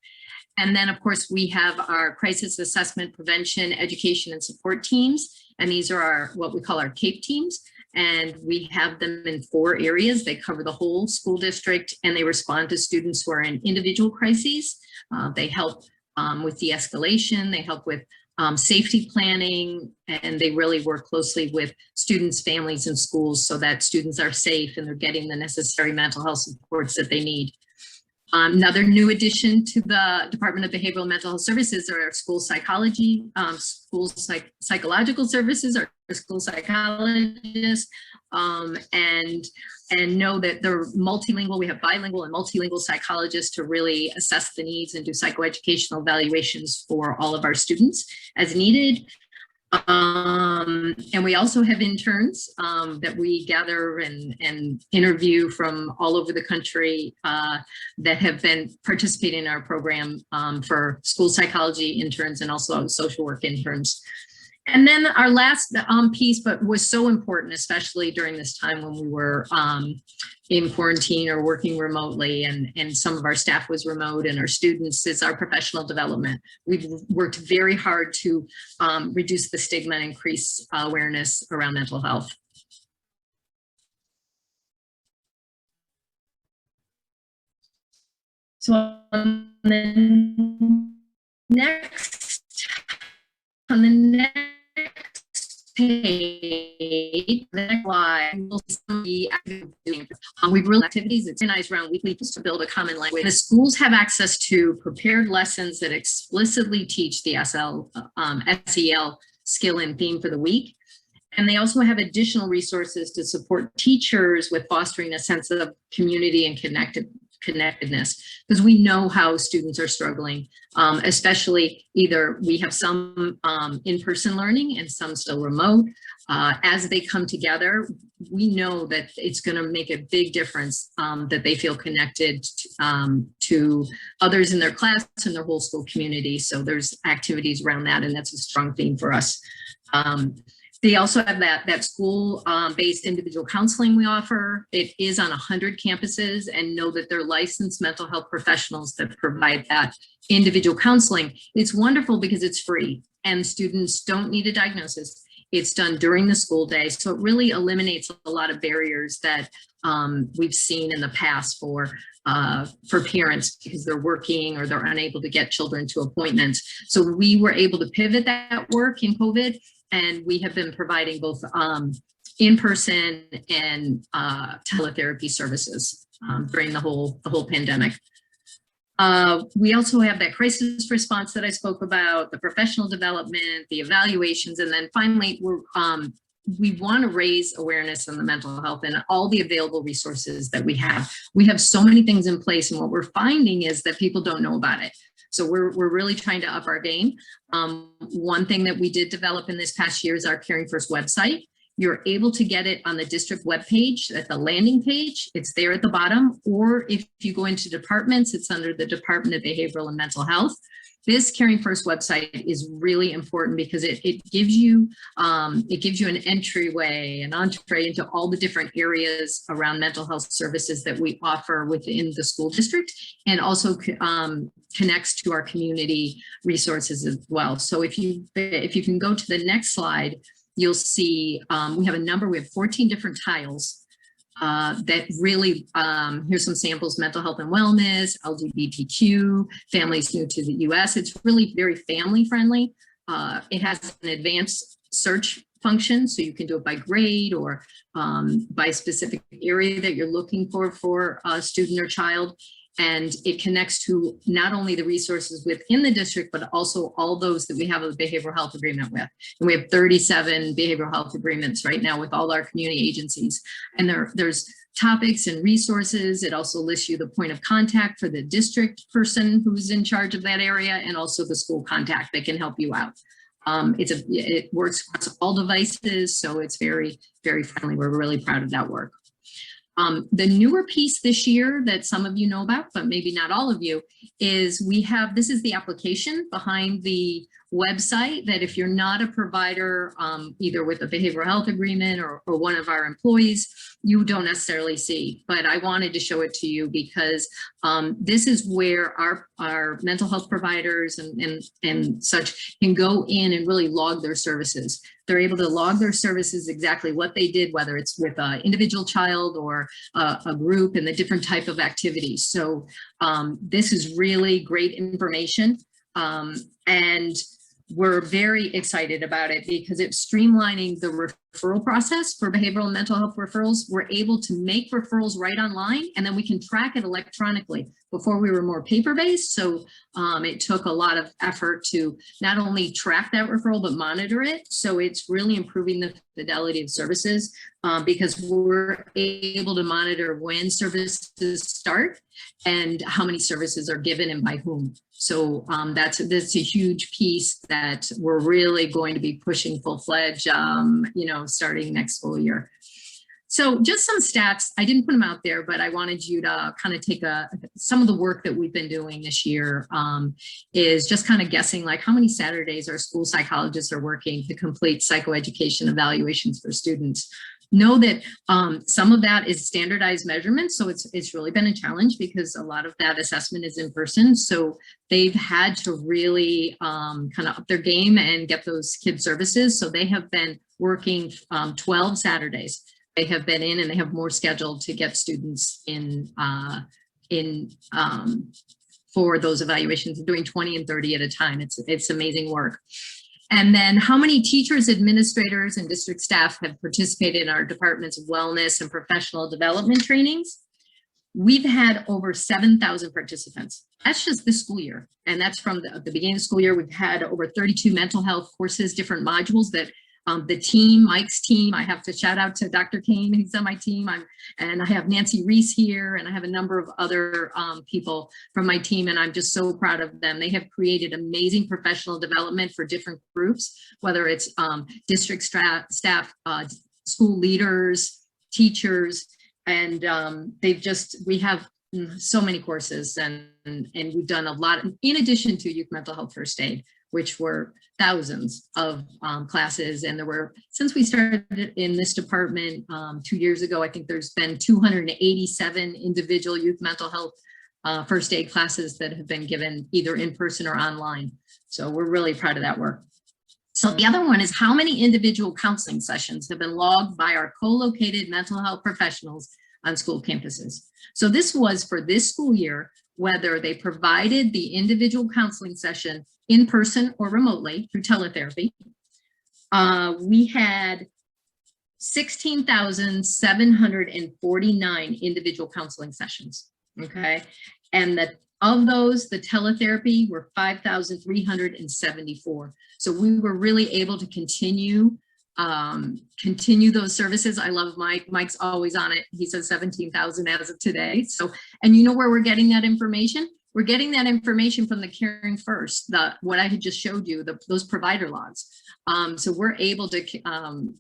And then of course we have our crisis assessment, prevention, education, and support teams. And these are our, what we call our CAPE teams. And we have them in 4 areas. They cover the whole school district and they respond to students who are in individual crises. They help with de-escalation, they help with safety planning, and they really work closely with students, families, and schools so that students are safe and they're getting the necessary mental health supports that they need. Another new addition to the Department of Behavioral and Mental Health Services are our school psychology, psychological services, our school psychologists, and know that they're multilingual. We have bilingual and multilingual psychologists to really assess the needs and do psychoeducational evaluations for all of our students as needed. And we also have interns that we gather and interview from all over the country that have been participating in our program for school psychology interns and also social work interns. And then our last piece, but was so important, especially during this time when we were in quarantine or working remotely, and some of our staff was remote and our students, is our professional development. We've worked very hard to reduce the stigma and increase awareness around mental health. So on the next page, the next slide, we'll see we've real activities that's organized around weekly to build a common language. The schools have access to prepared lessons that explicitly teach the SEL skill and theme for the week. And they also have additional resources to support teachers with fostering a sense of community and connectedness, because we know how students are struggling, especially either we have some in-person learning and some still remote. As they come together, we know that it's going to make a big difference that they feel connected to others in their class and their whole school community. So there's activities around that, and that's a strong theme for us. They also have that school-based individual counseling we offer. It is on 100 campuses, and know that they're licensed mental health professionals that provide that individual counseling. It's wonderful because it's free and students don't need a diagnosis. It's done during the school day. So it really eliminates a lot of barriers that we've seen in the past for parents because they're working or they're unable to get children to appointments. So we were able to pivot that work in COVID. And we have been providing both in-person and teletherapy services during the whole pandemic. We also have that crisis response that I spoke about, the professional development, the evaluations, and then finally, we want to raise awareness on the mental health and all the available resources that we have. We have so many things in place, and what we're finding is that people don't know about it. So we're really trying to up our game. One thing that we did develop in this past year is our Caring First website. You're able to get it on the district webpage at the landing page. It's there at the bottom, or if you go into departments, it's under the Department of Behavioral and Mental Health. This Caring First website is really important because it gives you an entryway, an entree into all the different areas around mental health services that we offer within the school district, and also connects to our community resources as well. So if you can go to the next slide, you'll see we have 14 different tiles that really, here's some samples: mental health and wellness, LGBTQ, families new to the US. It's really very family friendly. It has an advanced search function, so you can do it by grade or by specific area that you're looking for a student or child. And it connects to not only the resources within the district, but also all those that we have a behavioral health agreement with. And we have 37 behavioral health agreements right now with all our community agencies. And there's topics and resources. It also lists you the point of contact for the district person who's in charge of that area, and also the school contact that can help you out. It works across all devices, so it's very, very friendly. We're really proud of that work. The newer piece this year that some of you know about, but maybe not all of you, is this is the application behind the website that if you're not a provider, either with a behavioral health agreement or one of our employees, you don't necessarily see. But I wanted to show it to you because this is where our mental health providers and such can go in and really log their services. They're able to log their services, exactly what they did, whether it's with an individual child or a group, and the different type of activities. So this is really great information. And we're very excited about it because it's streamlining the referral process for behavioral and mental health referrals. We're able to make referrals right online, and then we can track it electronically. Before, we were more paper-based, so it took a lot of effort to not only track that referral, but monitor it. So it's really improving the fidelity of services because we're able to monitor when services start and how many services are given and by whom. So that's a huge piece that we're really going to be pushing full-fledged, starting next school year. So just some stats, I didn't put them out there, but I wanted you to kind of take some of the work that we've been doing this year is just kind of guessing like how many Saturdays our school psychologists are working to complete psychoeducation evaluations for students. Know that some of that is standardized measurements, so it's really been a challenge because a lot of that assessment is in person. So they've had to really kind of up their game and get those kids services. So they have been working 12 Saturdays. They have been in, and they have more scheduled to get students in for those evaluations. They're doing 20 and 30 at a time. It's amazing work. And then how many teachers, administrators, and district staff have participated in our departments of wellness and professional development trainings? We've had over 7,000 participants. That's just this school year. And that's from the beginning of the school year. We've had over 32 mental health courses, different modules that the team, Mike's team, I have to shout out to Dr. Kane, who's on my team, and I have Nancy Reese here, and I have a number of other people from my team, and I'm just so proud of them. They have created amazing professional development for different groups, whether it's district staff, school leaders, teachers, and we have so many courses, and we've done a lot, in addition to youth mental health first aid, which were thousands of classes. And there were, since we started in this department 2 years ago, I think there's been 287 individual youth mental health first aid classes that have been given either in person or online. So we're really proud of that work. So the other one is how many individual counseling sessions have been logged by our co-located mental health professionals on school campuses. So this was for this school year, whether they provided the individual counseling session in person or remotely through teletherapy. We had 16,749 individual counseling sessions, okay? And of those, the teletherapy were 5,374. So we were really able to continue those services. I love Mike. Mike's always on it. He says 17,000 as of today. So, and you know where we're getting that information? We're getting that information from the Caring First, what I had just showed you, those provider logs. So we're able to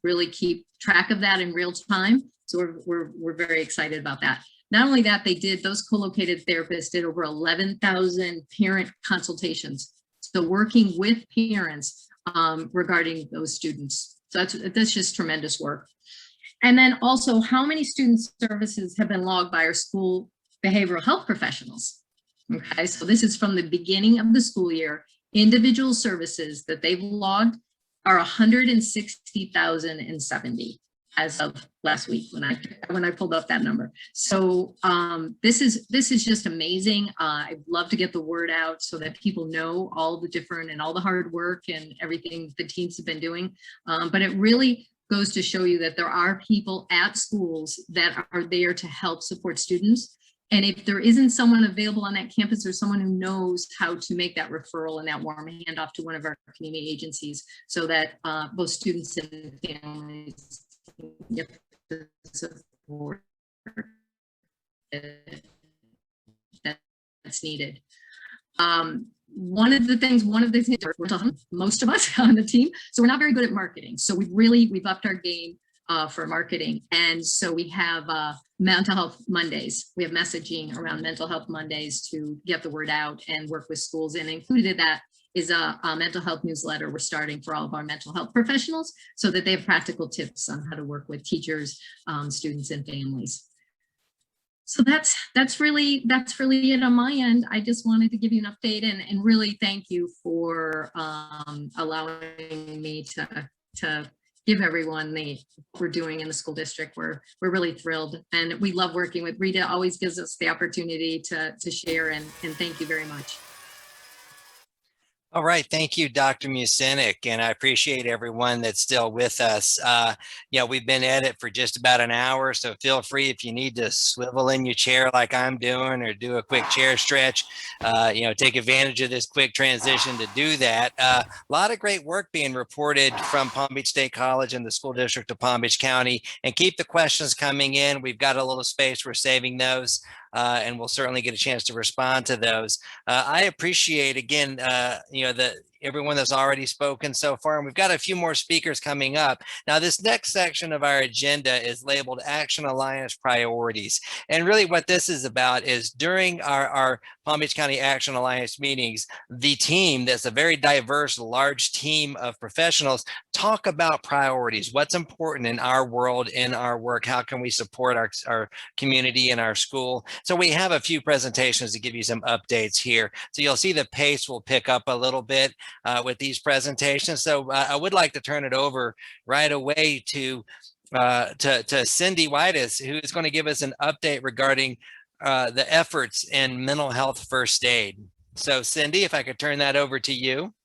really keep track of that in real time. So we're very excited about that. Not only that, those co-located therapists did over 11,000 parent consultations. So working with parents regarding those students. So that's just tremendous work. And then also, how many student services have been logged by our school behavioral health professionals? Okay, so this is from the beginning of the school year, individual services that they've logged are 160,070 as of last week when I pulled up that number. So this is just amazing. I'd love to get the word out so that people know all the different and all the hard work and everything the teams have been doing. But it really goes to show you that there are people at schools that are there to help support students. And if there isn't someone available on that campus, there's someone who knows how to make that referral and that warm handoff to one of our community agencies so that both students and families can get the support that's needed. One of the things most of us on the team, so we're not very good at marketing. So we've upped our game for marketing. And so we have mental health Mondays. We have messaging around mental health Mondays to get the word out and work with schools. And included in that is a mental health newsletter we're starting for all of our mental health professionals so that they have practical tips on how to work with teachers, students, and families. So that's really it on my end. I just wanted to give you an update and really thank you for allowing me to give everyone what we're doing in the school district. We're really thrilled and we love working with Rita. Always gives us the opportunity to share and thank you very much. All right, thank you, Dr. Mucenic, and I appreciate everyone that's still with us. We've been at it for just about an hour, so feel free if you need to swivel in your chair like I'm doing or do a quick chair stretch, take advantage of this quick transition to do that. A lot of great work being reported from Palm Beach State College and the School District of Palm Beach County, and keep the questions coming in. We've got a little space, we're saving those. And we'll certainly get a chance to respond to those. I appreciate, again, everyone that's already spoken so far, and we've got a few more speakers coming up. Now, this next section of our agenda is labeled Action Alliance Priorities. And really what this is about is during our Palm Beach County Action Alliance meetings, the team, that's a very diverse, large team of professionals, talk about priorities. What's important in our world, in our work? How can we support our community and our school? So we have a few presentations to give you some updates here. So you'll see the pace will pick up a little bit with these presentations. So I would like to turn it over right away to Cindy Whitus, who is going to give us an update regarding the efforts in mental health first aid. So Cindy, if I could turn that over to you.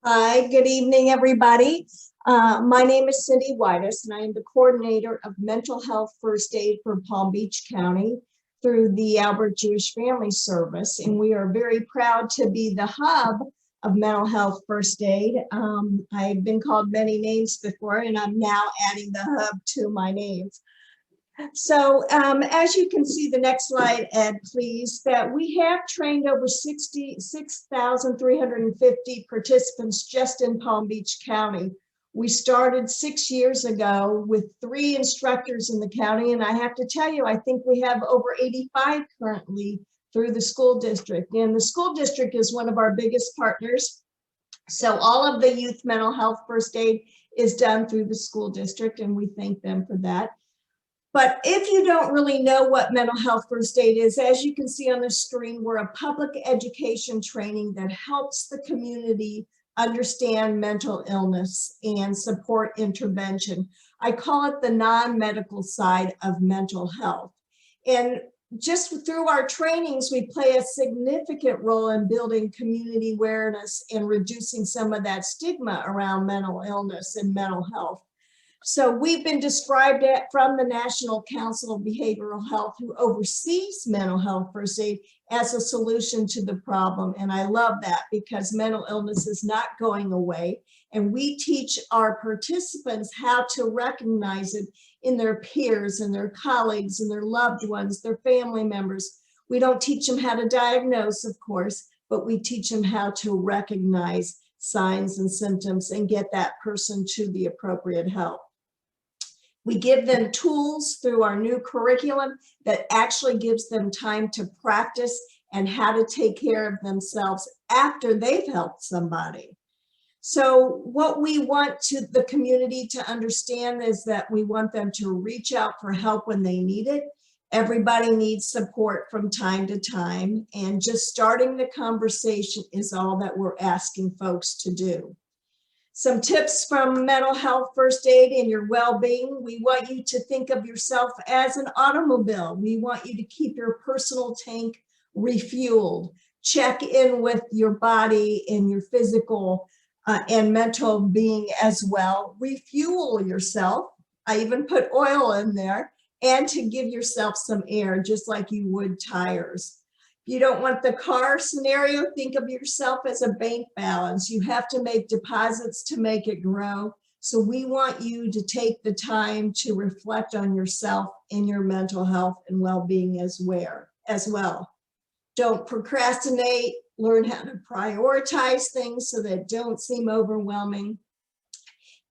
Hi, good evening, everybody. My name is Cindy Whitus, and I am the coordinator of mental health first aid for Palm Beach County through the Albert Jewish Family Service. And we are very proud to be the hub of mental health first aid. I've been called many names before, and I'm now adding the hub to my names. So as you can see, the next slide, Ed, please, that we have trained over 66,350 participants just in Palm Beach County. We started 6 years ago with 3 instructors in the county, and I have to tell you, I think we have over 85 currently through the school district. And the school district is one of our biggest partners. So all of the youth mental health first aid is done through the school district, and we thank them for that. But if you don't really know what mental health first aid is, as you can see on the screen, we're a public education training that helps the community understand mental illness and support intervention. I call it the non-medical side of mental health. And just through our trainings, we play a significant role in building community awareness and reducing some of that stigma around mental illness and mental health. So we've been described from the National Council of Behavioral Health, who oversees mental health first aid, as a solution to the problem. And I love that because mental illness is not going away. And we teach our participants how to recognize it in their peers and their colleagues and their loved ones, their family members. We don't teach them how to diagnose, of course, but we teach them how to recognize signs and symptoms and get that person to the appropriate help. We give them tools through our new curriculum that actually gives them time to practice and how to take care of themselves after they've helped somebody. So what we want the community to understand is that we want them to reach out for help when they need it. Everybody needs support from time to time, and just starting the conversation is all that we're asking folks to do. Some tips from mental health first aid and your well-being. We want you to think of yourself as an automobile. We want you to keep your personal tank refueled. Check in with your body and your physical and mental being as well. Refuel yourself. I even put oil in there, and to give yourself some air, just like you would tires. If you don't want the car scenario, think of yourself as a bank balance. You have to make deposits to make it grow. So we want you to take the time to reflect on yourself and your mental health and well-being as well. Don't procrastinate. Learn how to prioritize things so that don't seem overwhelming.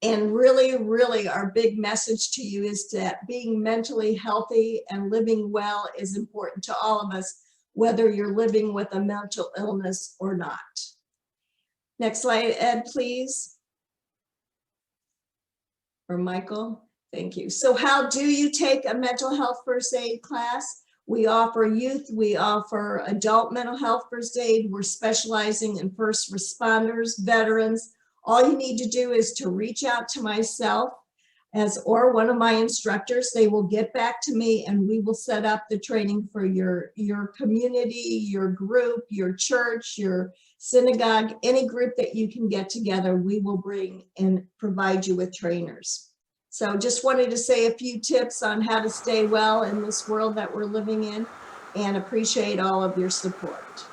And really, really, our big message to you is that being mentally healthy and living well is important to all of us, whether you're living with a mental illness or not. Next slide, Ed, please. Or Michael, thank you. So how do you take a mental health first aid class? We offer youth, we offer adult mental health first aid. We're specializing in first responders, veterans. All you need to do is to reach out to myself or one of my instructors. They will get back to me and we will set up the training for your community, your group, your church, your synagogue, any group that you can get together, we will bring and provide you with trainers. So just wanted to say a few tips on how to stay well in this world that we're living in, and appreciate all of your support.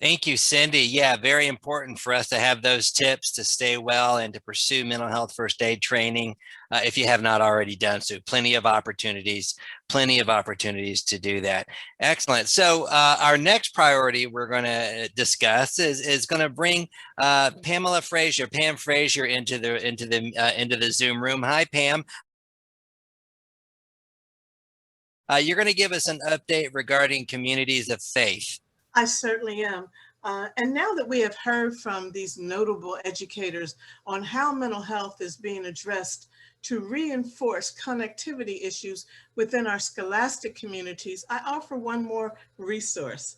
Thank you, Cindy. Yeah, very important for us to have those tips to stay well and to pursue mental health first aid training if you have not already done so. Plenty of opportunities to do that. Excellent. So our next priority we're going to discuss is going to bring Pam Frazier into the Zoom room. Hi, Pam. You're going to give us an update regarding communities of faith. I certainly am. And now that we have heard from these notable educators on how mental health is being addressed to reinforce connectivity issues within our scholastic communities, I offer one more resource.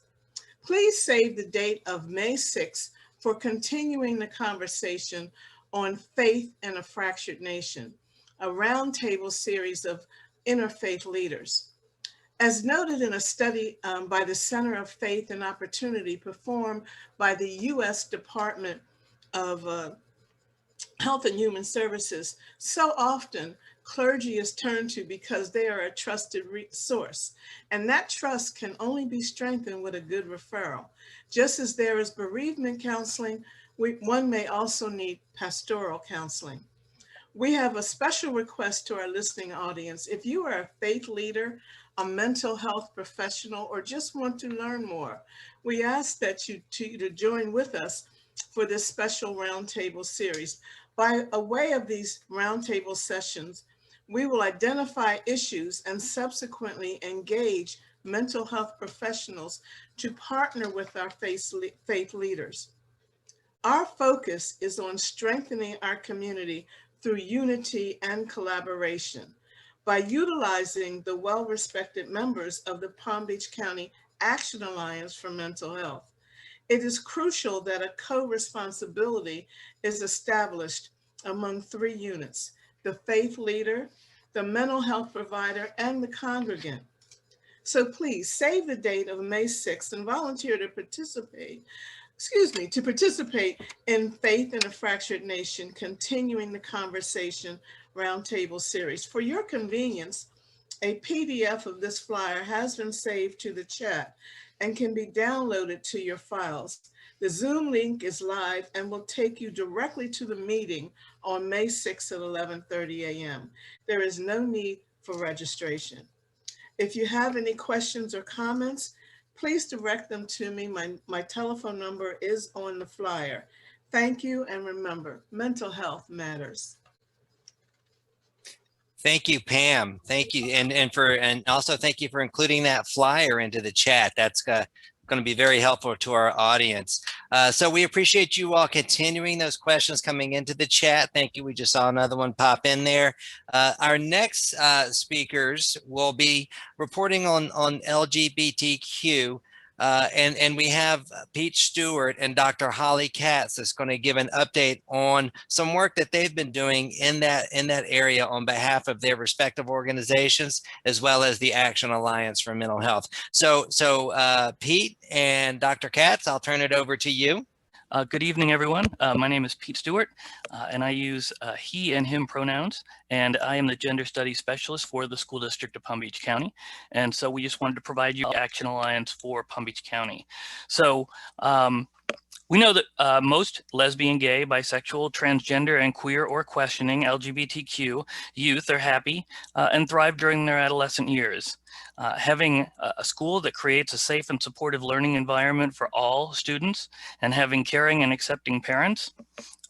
Please save the date of May 6th for continuing the conversation on faith in a fractured nation, a roundtable series of interfaith leaders. As noted in a study by the Center of Faith and Opportunity performed by the U.S. Department of Health and Human Services, so often clergy is turned to because they are a trusted source, and that trust can only be strengthened with a good referral. Just as there is bereavement counseling, one may also need pastoral counseling. We have a special request to our listening audience. If you are a faith leader, a mental health professional, or just want to learn more, we ask that you to join with us for this special roundtable series. By a way of these roundtable sessions, we will identify issues and subsequently engage mental health professionals to partner with our faith leaders. Our focus is on strengthening our community through unity and collaboration. By utilizing the well-respected members of the Palm Beach County Action Alliance for Mental Health, it is crucial that a co-responsibility is established among 3 units: the faith leader, the mental health provider, and the congregant. So please save the date of May 6th and volunteer to participate in Faith in a Fractured Nation, continuing the conversation roundtable series. For your convenience, a PDF of this flyer has been saved to the chat and can be downloaded to your files. The Zoom link is live and will take you directly to the meeting on May 6th at 11:30 a.m. There is no need for registration. If you have any questions or comments, please direct them to me. My telephone number is on the flyer. Thank you, and remember, mental health matters. Thank you, Pam. Thank you, and also thank you for including that flyer into the chat. That's going to be very helpful to our audience. So we appreciate you all continuing those questions coming into the chat. Thank you. We just saw another one pop in there. Our next speakers will be reporting on LGBTQ. And we have Pete Stewart and Dr. Holly Katz that's going to give an update on some work that they've been doing in that area on behalf of their respective organizations, as well as the Action Alliance for Mental Health. So Pete and Dr. Katz, I'll turn it over to you. Good evening, everyone. My name is Pete Stewart, and I use he and him pronouns, and I am the gender studies specialist for the school district of Palm Beach County. And so we just wanted to provide you the Action Alliance for Palm Beach County. So we know that most lesbian, gay, bisexual, transgender, and queer or questioning LGBTQ youth are happy and thrive during their adolescent years. Having a school that creates a safe and supportive learning environment for all students and having caring and accepting parents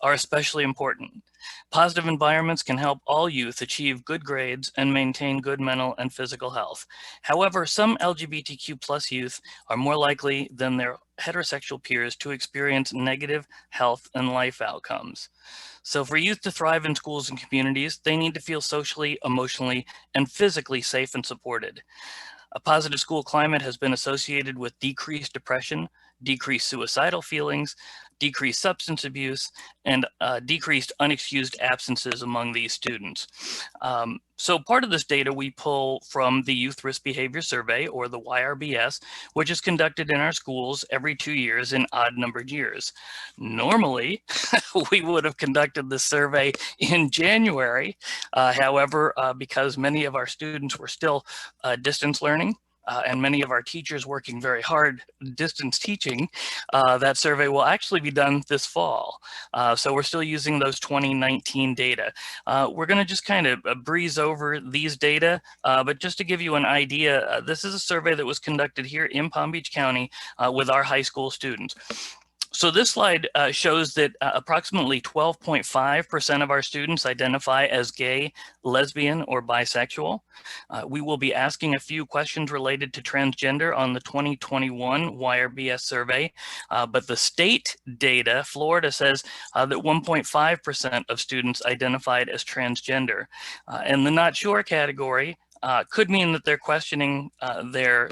are especially important. Positive environments can help all youth achieve good grades and maintain good mental and physical health. However, some LGBTQ+ youth are more likely than their heterosexual peers to experience negative health and life outcomes. So for youth to thrive in schools and communities, they need to feel socially, emotionally, and physically safe and supported. A positive school climate has been associated with decreased depression, decreased suicidal feelings, decreased substance abuse, and decreased unexcused absences among these students. So part of this data we pull from the Youth Risk Behavior Survey, or the YRBS, which is conducted in our schools every 2 years in odd-numbered years. Normally, we would have conducted this survey in January. However, because many of our students were still distance learning, and many of our teachers working very hard distance teaching, that survey will actually be done this fall. So we're still using those 2019 data. We're going to just kind of breeze over these data, but just to give you an idea, this is a survey that was conducted here in Palm Beach County with our high school students. So this slide shows that approximately 12.5% of our students identify as gay, lesbian, or bisexual. We will be asking a few questions related to transgender on the 2021 YRBS survey, but the state data, Florida says that 1.5% of students identified as transgender. And the not sure category could mean that they're questioning their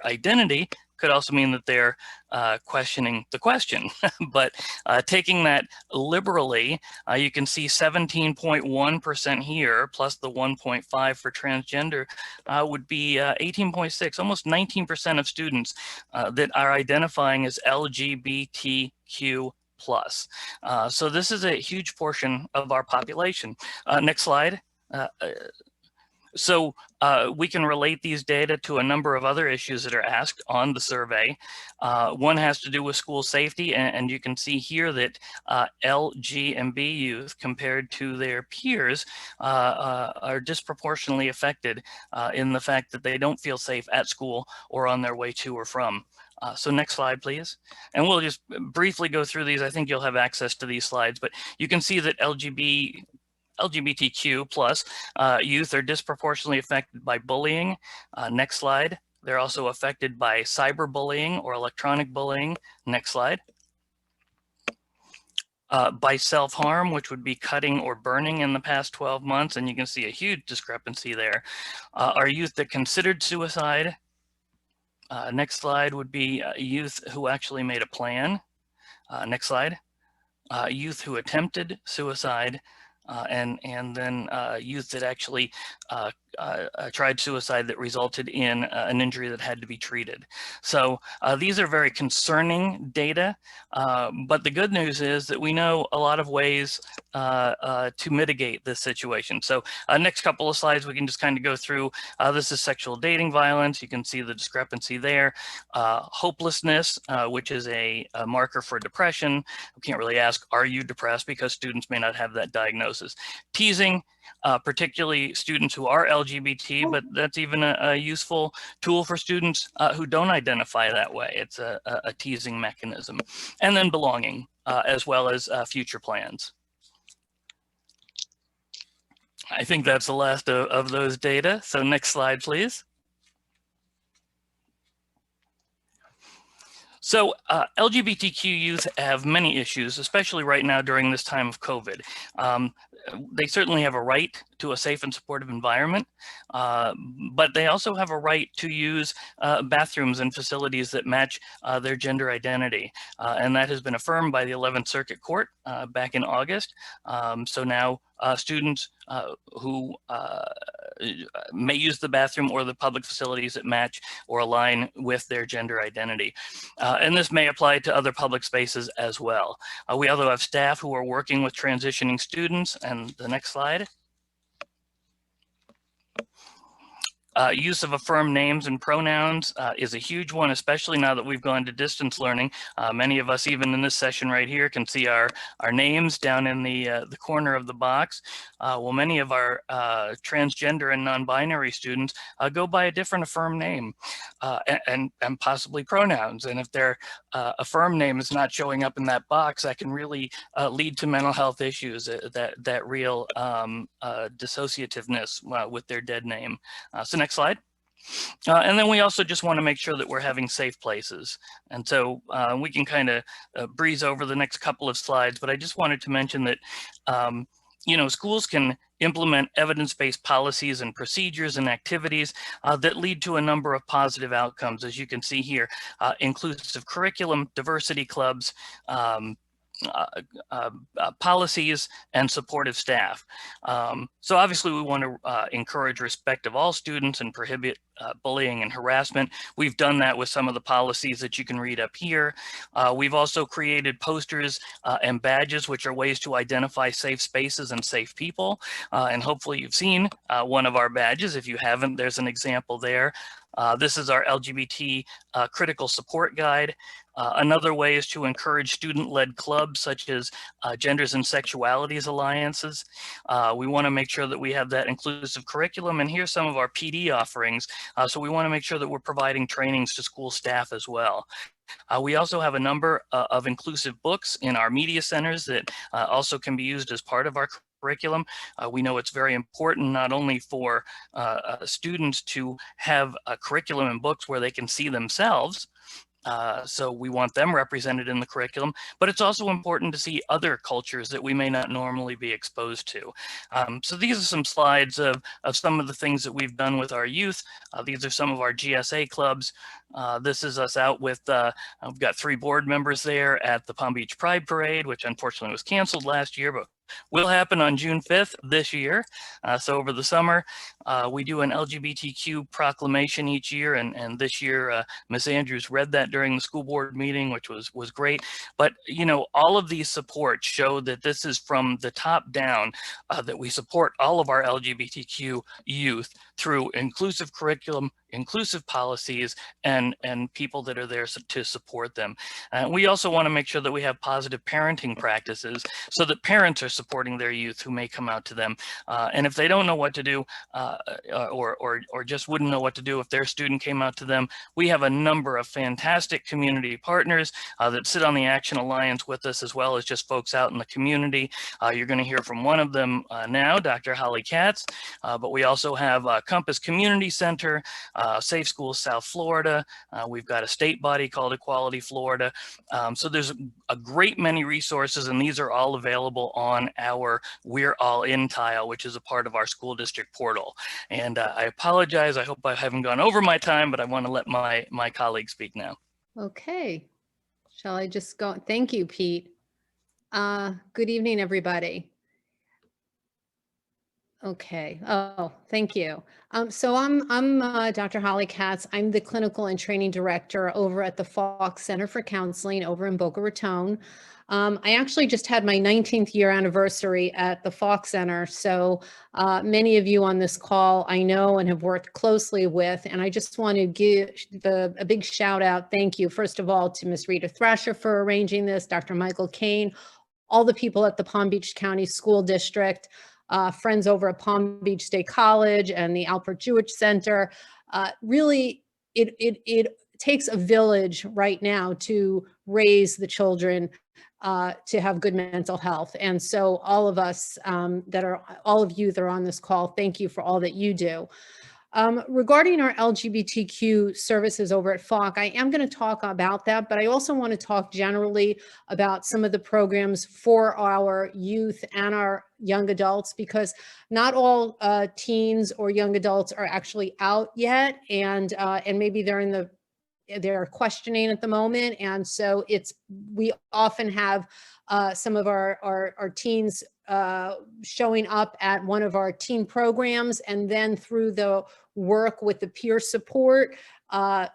identity, could also mean that they're questioning the question. But taking that liberally, you can see 17.1% here, plus the 1.5 for transgender, would be 18.6, almost 19% of students that are identifying as LGBTQ+. So this is a huge portion of our population. Next slide. So we can relate these data to a number of other issues that are asked on the survey. One has to do with school safety, and you can see here that LGB youth compared to their peers are disproportionately affected in the fact that they don't feel safe at school or on their way to or from. So next slide, please. And we'll just briefly go through these. I think you'll have access to these slides, but you can see that LGBTQ+ youth are disproportionately affected by bullying. Next slide. They're also affected by cyberbullying or electronic bullying. Next slide. By self-harm, which would be cutting or burning in the past 12 months. And you can see a huge discrepancy there. Our youth that considered suicide. Next slide would be youth who actually made a plan. Next slide. Youth who attempted suicide. And then youth that actually tried suicide that resulted in an injury that had to be treated. So these are very concerning data, but the good news is that we know a lot of ways to mitigate this situation. So next couple of slides, we can just kind of go through. This is sexual dating violence. You can see the discrepancy there. Hopelessness, which is a marker for depression. We can't really ask, are you depressed? Because students may not have that diagnosis. Teasing, particularly students who are LGBT, but that's even a useful tool for students who don't identify that way. It's a teasing mechanism. And then belonging, as well as future plans. I think that's the last of those data. So next slide, please. So LGBTQ youth have many issues, especially right now during this time of COVID. they certainly have a right to a safe and supportive environment, but they also have a right to use bathrooms and facilities that match their gender identity. And that has been affirmed by the 11th Circuit Court back in August. So now students who may use the bathroom or the public facilities that match or align with their gender identity. And this may apply to other public spaces as well. We also have staff who are working with transitioning students. And the next slide. Use of affirmed names and pronouns is a huge one, especially now that we've gone to distance learning. Many of us, even in this session right here, can see our names down in the corner of the box. Well, many of our transgender and non-binary students go by a different affirmed name and possibly pronouns. And if their affirmed name is not showing up in that box, that can really lead to mental health issues, that real dissociativeness with their dead name. So next slide. And then we also just want to make sure that we're having safe places. And so we can kind of breeze over the next couple of slides, but I just wanted to mention that, you know, schools can implement evidence-based policies and procedures and activities that lead to a number of positive outcomes, as you can see here, inclusive curriculum, diversity clubs, policies, and supportive staff. So obviously we want to encourage respect of all students and prohibit bullying and harassment. We've done that with some of the policies that you can read up here. We've also created posters and badges, which are ways to identify safe spaces and safe people. And hopefully you've seen one of our badges. If you haven't, there's an example there. This is our LGBT critical support guide. Another way is to encourage student-led clubs such as Genders and Sexualities Alliances. We want to make sure that we have that inclusive curriculum, and here's some of our PD offerings. So we want to make sure that we're providing trainings to school staff as well. We also have a number of inclusive books in our media centers that also can be used as part of our curriculum. We know it's very important not only for students to have a curriculum and books where they can see themselves, so we want them represented in the curriculum, but it's also important to see other cultures that we may not normally be exposed to. So these are some slides of some of the things that we've done with our youth. These are some of our GSA clubs. This is us out with, we've got 3 board members there at the Palm Beach Pride Parade, which unfortunately was canceled last year, but will happen on June 5th this year. So over the summer, we do an LGBTQ proclamation each year, and this year Ms. Andrews read that during the school board meeting, which was great. But you know, all of these supports show that this is from the top down, that we support all of our LGBTQ youth through inclusive curriculum, inclusive policies, and people that are there to support them. We also want to make sure that we have positive parenting practices so that parents are supporting their youth who may come out to them. And if they don't know what to do, or just wouldn't know what to do if their student came out to them, we have a number of fantastic community partners that sit on the Action Alliance with us, as well as just folks out in the community. You're going to hear from one of them now, Dr. Holly Katz, but we also have Compass Community Center, Safe Schools South Florida. We've got a state body called Equality Florida. So there's a great many resources, and these are all available on our We're All In tile, which is a part of our school district portal. And I apologize, I hope I haven't gone over my time, but I want to let my colleagues speak now. Okay, shall I just go? Thank you, Pete. Good evening, everybody. Okay. Oh, thank you. So I'm Dr. Holly Katz. I'm the clinical and training director over at the Falk Center for Counseling over in Boca Raton. I actually just had my 19th year anniversary at the Falk Center. So many of you on this call I know and have worked closely with, and I just want to give a big shout out. Thank you, first of all, to Ms. Rita Thrasher for arranging this, Dr. Michael Kane, all the people at the Palm Beach County School District, friends over at Palm Beach State College and the Alpert Jewish Center. Really, it takes a village right now to raise the children to have good mental health. And so all of us all of you that are on this call, thank you for all that you do. Regarding our LGBTQ services over at FOC, I am going to talk about that, but I also want to talk generally about some of the programs for our youth and our young adults, because not all teens or young adults are actually out yet, and maybe they're questioning at the moment, and so we often have some of our teens showing up at one of our teen programs, and then through the work with the peer support,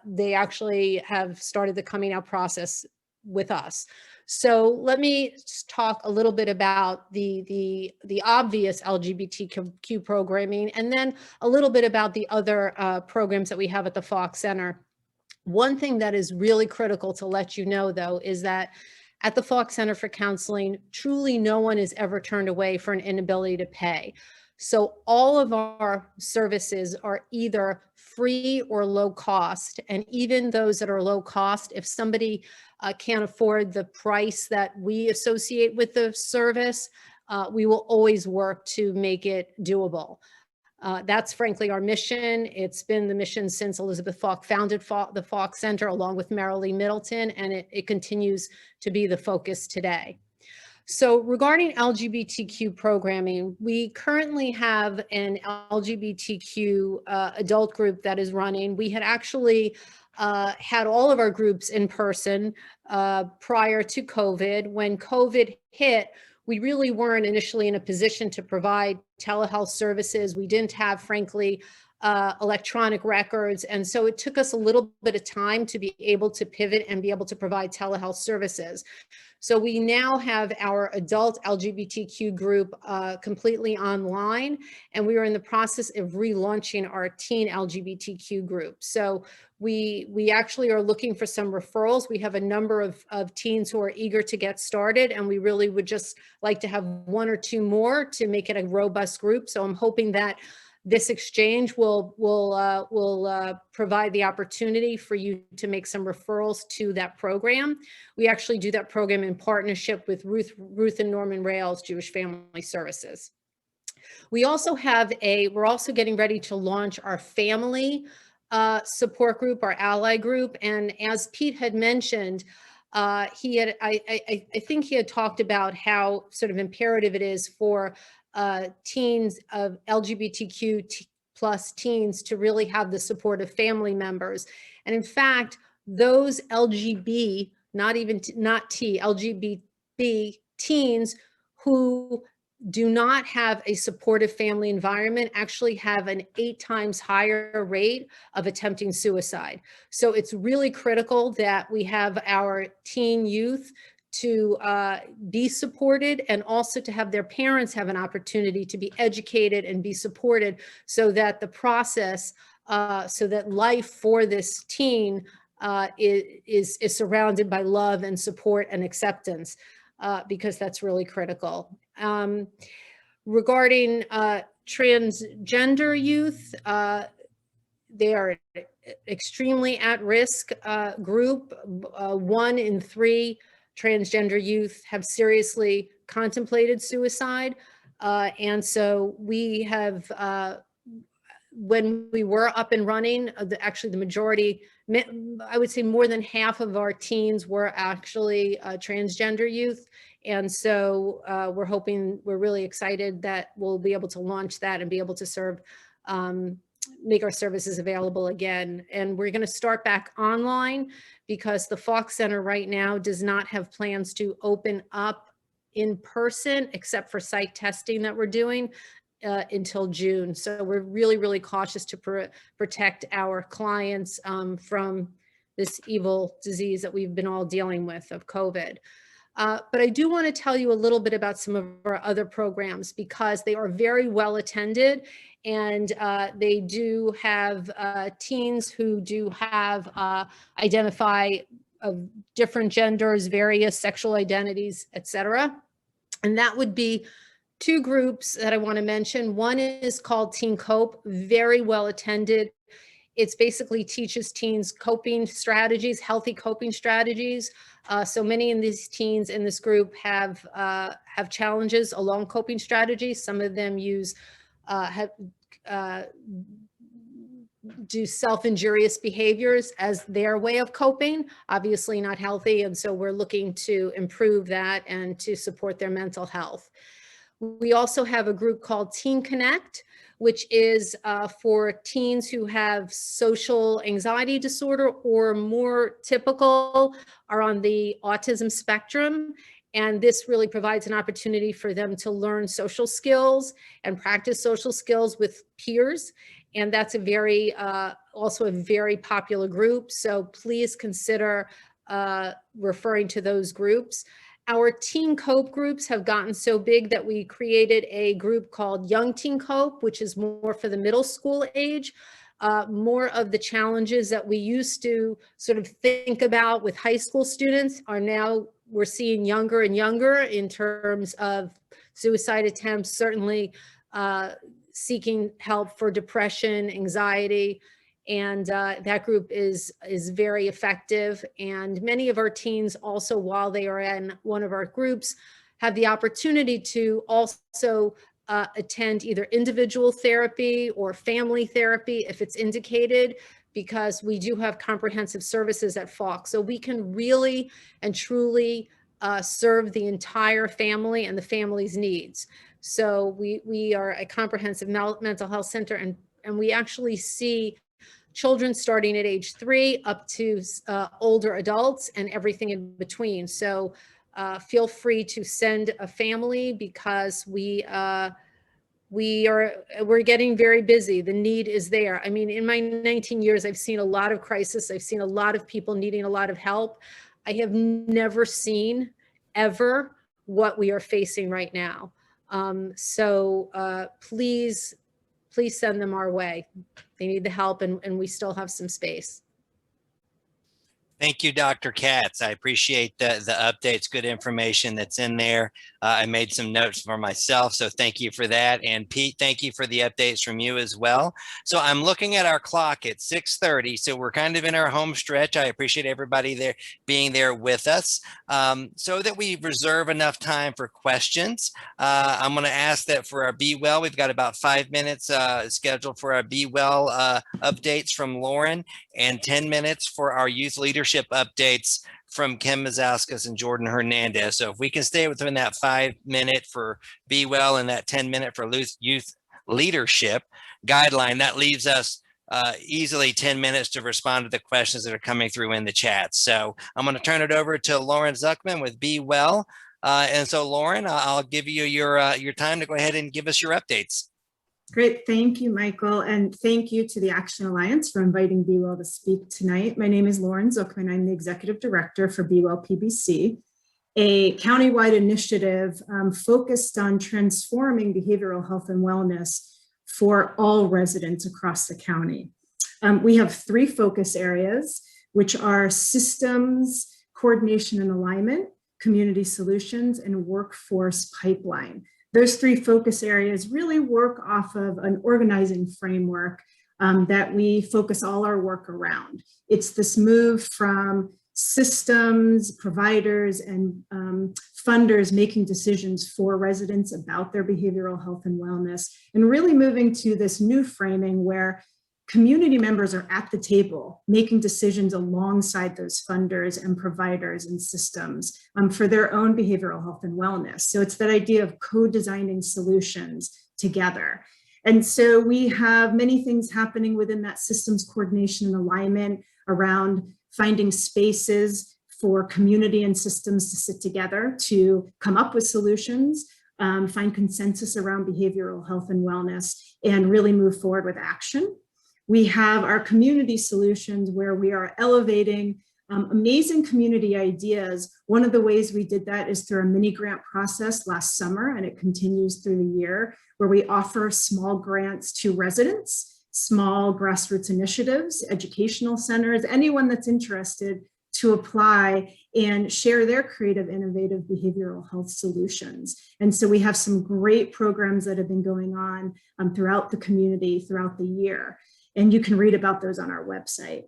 they actually have started the coming out process with us. So let me just talk a little bit about the obvious LGBTQ programming, and then a little bit about the other programs that we have at the FOC Center. One thing that is really critical to let you know, though, is that at the FOC Center for Counseling, truly no one is ever turned away for an inability to pay. So all of our services are either free or low cost. And even those that are low cost, if somebody can't afford the price that we associate with the service, we will always work to make it doable. That's frankly our mission. It's been the mission since Elizabeth Falk founded the FOC Center along with Marilee Middleton, and it continues to be the focus today. So regarding LGBTQ programming, we currently have an LGBTQ adult group that is running. We had actually had all of our groups in person prior to COVID. When COVID hit, we really weren't initially in a position to provide telehealth services. We didn't have, frankly, electronic records. And so it took us a little bit of time to be able to pivot and be able to provide telehealth services. So we now have our adult LGBTQ group completely online, and we are in the process of relaunching our teen LGBTQ group. So we actually are looking for some referrals. We have a number of teens who are eager to get started, and we really would just like to have one or two more to make it a robust group. So I'm hoping that this exchange will provide the opportunity for you to make some referrals to that program. We actually do that program in partnership with Ruth and Norman Rails Jewish Family Services. We also have we're also getting ready to launch our family support group, our ally group. And as Pete had mentioned, I think he had talked about how sort of imperative it is for teens of LGBTQ plus teens to really have the support of family members. And in fact, those LGBT teens who do not have a supportive family environment actually have an 8 times higher rate of attempting suicide. So it's really critical that we have our teen youth to be supported, and also to have their parents have an opportunity to be educated and be supported, so that the process, so that life for this teen is surrounded by love and support and acceptance, because that's really critical. Regarding transgender youth, they are extremely at-risk group. 1 in 3 transgender youth have seriously contemplated suicide. And so we have, when we were up and running, actually the majority, I would say more than half of our teens were actually transgender youth. And so we're really excited that we'll be able to launch that and be able to serve, make our services available again. And we're going to start back online, because the FOC Center right now does not have plans to open up in person, except for site testing that we're doing until June. So we're really, really cautious to protect our clients from this evil disease that we've been all dealing with of COVID. But I do want to tell you a little bit about some of our other programs, because they are very well attended, and they do have teens who do have identify of different genders, various sexual identities, etc. And that would be 2 groups that I want to mention. One is called Teen Cope, very well attended. It's basically teaches teens coping strategies, healthy coping strategies. So many of these teens in this group have challenges along coping strategies. Some of them use do self-injurious behaviors as their way of coping, obviously not healthy. And so we're looking to improve that and to support their mental health. We also have a group called Teen Connect, which is for teens who have social anxiety disorder or more typical are on the autism spectrum. And this really provides an opportunity for them to learn social skills and practice social skills with peers. And that's a very, also a very popular group. So please consider referring to those groups. Our Teen Cope groups have gotten so big that we created a group called Young Teen Cope, which is more for the middle school age. More of the challenges that we used to sort of think about with high school students are now we're seeing younger and younger in terms of suicide attempts, certainly seeking help for depression, anxiety, and that group is very effective. And many of our teens also, while they are in one of our groups, have the opportunity to also attend either individual therapy or family therapy if it's indicated, because we do have comprehensive services at Falk. So we can really and truly serve the entire family and the family's needs. So we are a comprehensive mental health center, and we actually see children starting at age 3 up to older adults and everything in between. So feel free to send a family, because we're getting very busy. The need is there. I mean, in my 19 years, I've seen a lot of crisis. I've seen a lot of people needing a lot of help. I have never seen ever what we are facing right now. Please send them our way. They need the help, and we still have some space. Thank you, Dr. Katz. I appreciate the updates, good information that's in there. I made some notes for myself, so thank you for that. And Pete, thank you for the updates from you as well. So I'm looking at our clock at 6:30, so we're kind of in our home stretch. I appreciate everybody there being there with us. So that we reserve enough time for questions, I'm going to ask that for our Be Well, we've got about 5 minutes scheduled for our Be Well updates from Lauren, and 10 minutes for our youth leadership updates from Kim Mazauskas and Jordan Hernandez. So if we can stay within that 5 minute for Be Well and that 10 minute for youth leadership guideline, that leaves us easily 10 minutes to respond to the questions that are coming through in the chat. So I'm going to turn it over to Lauren Zuchman with Be Well. And so Lauren, I'll give you your time to go ahead and give us your updates. Great, thank you, Michael, and thank you to the Action Alliance for inviting Be Well to speak tonight. My name is Lauren Zuchman. I'm the Executive Director for Be Well PBC, a countywide initiative focused on transforming behavioral health and wellness for all residents across the county. We have 3 focus areas, which are systems, coordination and alignment, community solutions, and workforce pipeline. Those 3 focus areas really work off of an organizing framework that we focus all our work around. It's this move from systems, providers, and funders making decisions for residents about their behavioral health and wellness, and really moving to this new framing where community members are at the table making decisions alongside those funders and providers and systems for their own behavioral health and wellness. So it's that idea of co-designing solutions together. And so we have many things happening within that systems coordination and alignment around finding spaces for community and systems to sit together to come up with solutions, find consensus around behavioral health and wellness, and really move forward with action. We have our community solutions where we are elevating amazing community ideas. One of the ways we did that is through a mini grant process last summer, and it continues through the year, where we offer small grants to residents, small grassroots initiatives, educational centers, anyone that's interested to apply and share their creative, innovative behavioral health solutions. And so we have some great programs that have been going on throughout the community throughout the year. And you can read about those on our website.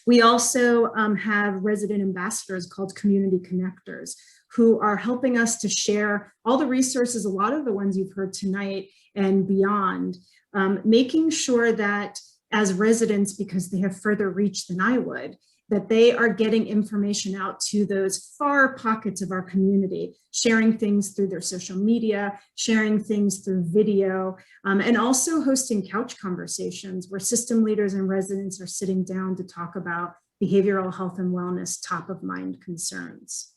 We also have resident ambassadors called community connectors who are helping us to share all the resources, a lot of the ones you've heard tonight and beyond, making sure that as residents, because they have further reach than I would, that they are getting information out to those far pockets of our community, sharing things through their social media, sharing things through video, and also hosting couch conversations where system leaders and residents are sitting down to talk about behavioral health and wellness top of mind concerns.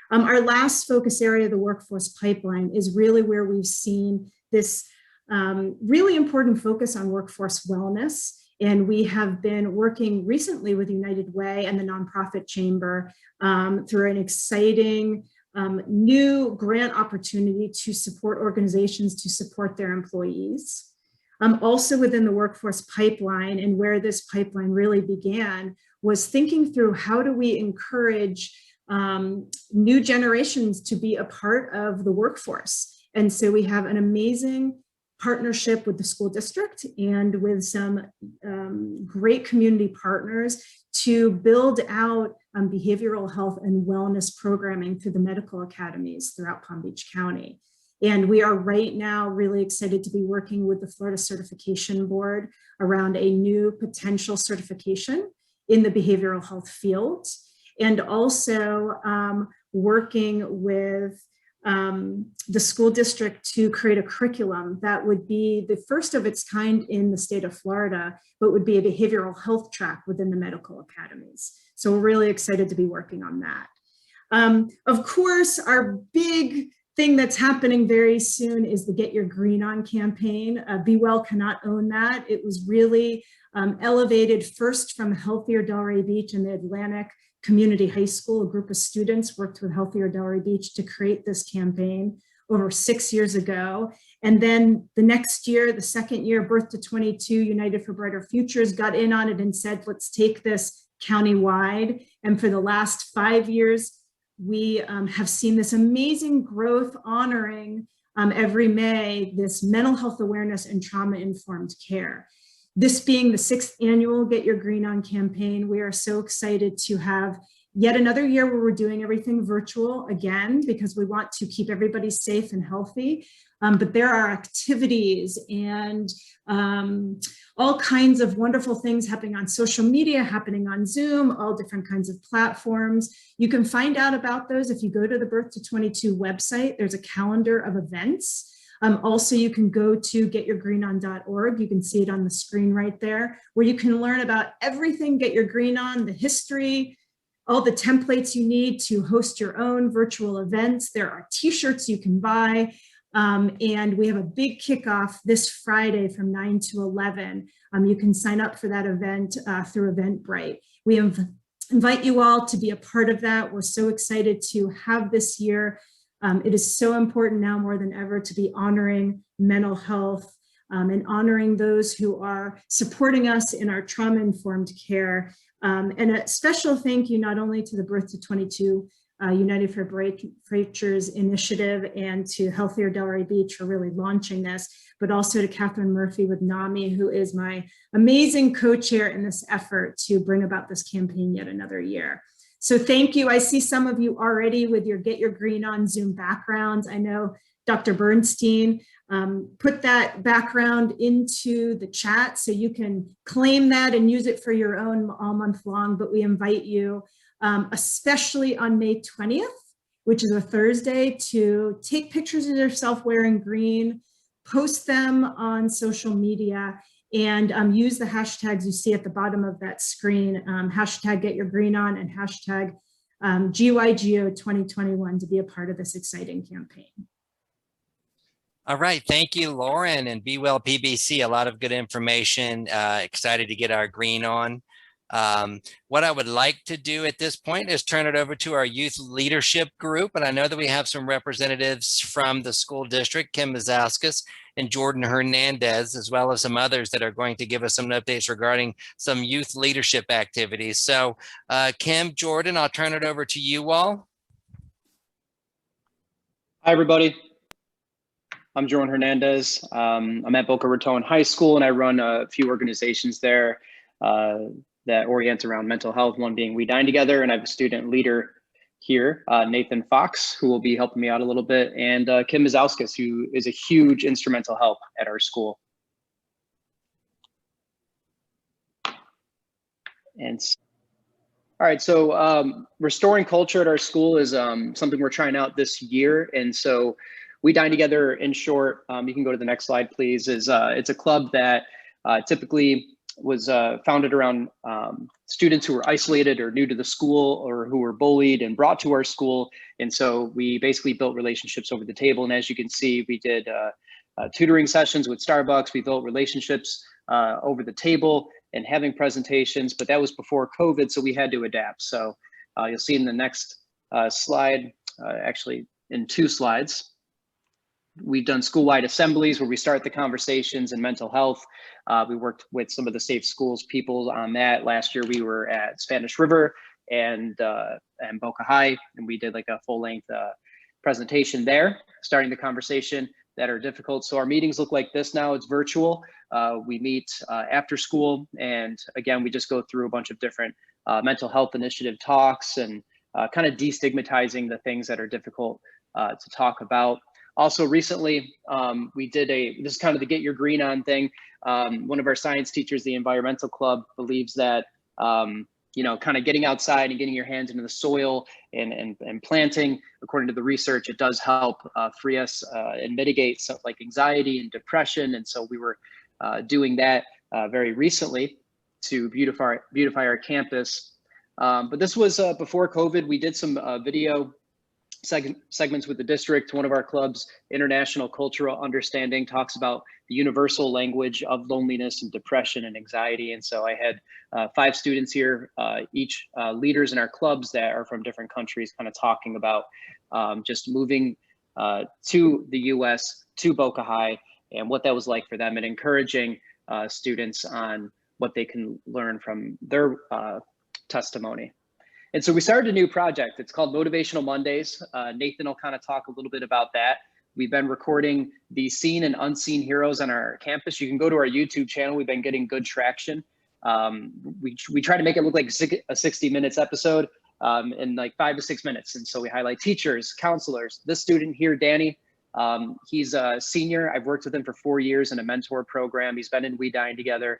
Our last focus area of the workforce pipeline is really where we've seen this really important focus on workforce wellness. And we have been working recently with United Way and the nonprofit chamber through an exciting new grant opportunity to support organizations to support their employees. Also within the workforce pipeline, and where this pipeline really began, was thinking through how do we encourage new generations to be a part of the workforce. And so we have an amazing partnership with the school district and with some great community partners to build out behavioral health and wellness programming through the medical academies throughout Palm Beach County. And we are right now really excited to be working with the Florida Certification Board around a new potential certification in the behavioral health field, and also working with the school district to create a curriculum that would be the first of its kind in the state of Florida, but would be a behavioral health track within the medical academies. So we're really excited to be working on that. Of course, our big thing that's happening very soon is the Get Your Green On campaign. Be Well cannot own that. It was really elevated first from Healthier Delray Beach in the Atlantic Community High School. A group of students worked with Healthier Delray Beach to create this campaign over 6 years ago. And then the next year, the second year, Birth to 22, United for Brighter Futures got in on it and said, let's take this countywide. And for the last 5 years, we have seen this amazing growth honoring every May, this mental health awareness and trauma-informed care. This being the 6th annual Get Your Green On campaign, we are so excited to have yet another year where we're doing everything virtual again, because we want to keep everybody safe and healthy. But there are activities and all kinds of wonderful things happening on social media, happening on Zoom, all different kinds of platforms. You can find out about those if you go to the Birth to 22 website. There's a calendar of events. Also, you can go to getyourgreenon.org. You can see it on the screen right there, where you can learn about everything Get Your Green On, the history, all the templates you need to host your own virtual events. There are t-shirts you can buy. And we have a big kickoff this Friday from 9 to 11. You can sign up for that event through Eventbrite. We invite you all to be a part of that. We're so excited to have this year. It is so important now more than ever to be honoring mental health and honoring those who are supporting us in our trauma-informed care. And a special thank you not only to the Birth to 22 United for Brighter Futures initiative and to Healthier Delray Beach for really launching this, but also to Catherine Murphy with NAMI, who is my amazing co-chair in this effort to bring about this campaign yet another year. So thank you. I see some of you already with your Get Your Green On Zoom backgrounds. I know Dr. Bernstein put that background into the chat, so you can claim that and use it for your own all month long, but we invite you, especially on May 20th, which is a Thursday, to take pictures of yourself wearing green, post them on social media, and use the hashtags you see at the bottom of that screen, hashtag Get Your Green On and hashtag GYGO 2021 to be a part of this exciting campaign. All right, thank you, Lauren, and Be Well PBC. A lot of good information. Excited to get our green on. What I would like to do at this point is turn it over to our youth leadership group. And I know that we have some representatives from the school district, Kim Mazauskas and Jordan Hernandez, as well as some others that are going to give us some updates regarding some youth leadership activities. So Kim, Jordan, I'll turn it over to you all. Hi, everybody. I'm Jordan Hernandez. I'm at Boca Raton High School, and I run a few organizations there that orient around mental health, one being We Dine Together, and I have a student leader here, Nathan Fox, who will be helping me out a little bit, and Kim Mazauskas, who is a huge instrumental help at our school. All right, so restoring culture at our school is something we're trying out this year. And so We Dine Together, in short, you can go to the next slide, please, it's a club that typically was founded around students who were isolated or new to the school or who were bullied and brought to our school. And so we basically built relationships over the table. And as you can see, we did tutoring sessions with Starbucks. We built relationships over the table and having presentations, but that was before COVID, so we had to adapt. So you'll see in the next slide, actually in 2 slides, we've done school-wide assemblies where we start the conversations in mental health. We worked with some of the Safe Schools people on that. Last year we were at Spanish River and Boca High, and we did like a full-length presentation there, starting the conversation that are difficult. So our meetings look like this now. It's virtual. We meet after school, and again, we just go through a bunch of different mental health initiative talks and kind of destigmatizing the things that are difficult to talk about. Also recently, we did this is kind of the Get Your Green On thing. One of our science teachers, the environmental club, believes that, you know, kind of getting outside and getting your hands into the soil and planting, according to the research, it does help free us and mitigate stuff like anxiety and depression. And so we were doing that very recently to beautify our campus. But this was before COVID. We did some video segments with the district. One of our clubs, International Cultural Understanding, talks about the universal language of loneliness and depression and anxiety. And so I had 5 students here, each leaders in our clubs that are from different countries, kind of talking about just moving to the US, to Boca High, and what that was like for them, and encouraging students on what they can learn from their testimony. And so we started a new project. It's called Motivational Mondays. Nathan will kind of talk a little bit about that. We've been recording the seen and unseen heroes on our campus. You can go to our YouTube channel. We've been getting good traction. We try to make it look like a 60 minutes episode in like 5 to 6 minutes. And so we highlight teachers, counselors. This student here, Danny, he's a senior. I've worked with him for 4 years in a mentor program. He's been in We Dine Together.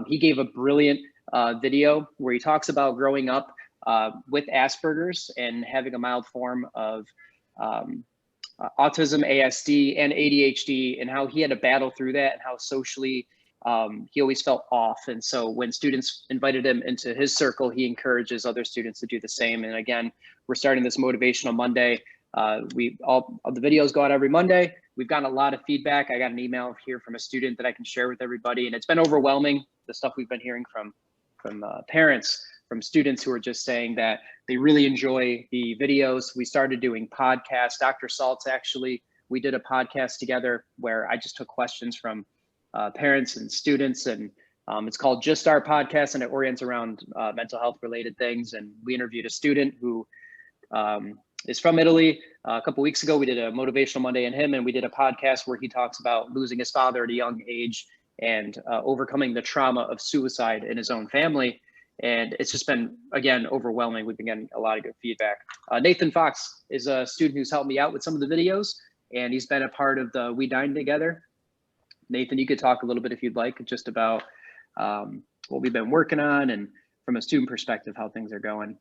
He gave a brilliant video where he talks about growing up with Asperger's and having a mild form of autism, ASD, and ADHD, and how he had to battle through that, and how socially he always felt off. And so when students invited him into his circle, he encourages other students to do the same. And again, we're starting this Motivational Monday. All the videos go out every Monday. We've gotten a lot of feedback. I got an email here from a student that I can share with everybody, and it's been overwhelming, the stuff we've been hearing from parents, from students who are just saying that they really enjoy the videos. We started doing podcasts. Dr. Saltz, actually, we did a podcast together where I just took questions from parents and students, and it's called Just Our Podcast, and it orients around mental health related things. And we interviewed a student who is from Italy. A couple weeks ago, we did a Motivational Monday on him, and we did a podcast where he talks about losing his father at a young age and overcoming the trauma of suicide in his own family. And it's just been, again, overwhelming. We've been getting a lot of good feedback. Nathan Fox is a student who's helped me out with some of the videos, and he's been a part of the We Dine Together. Nathan, you could talk a little bit, if you'd like, just about what we've been working on, and from a student perspective, how things are going.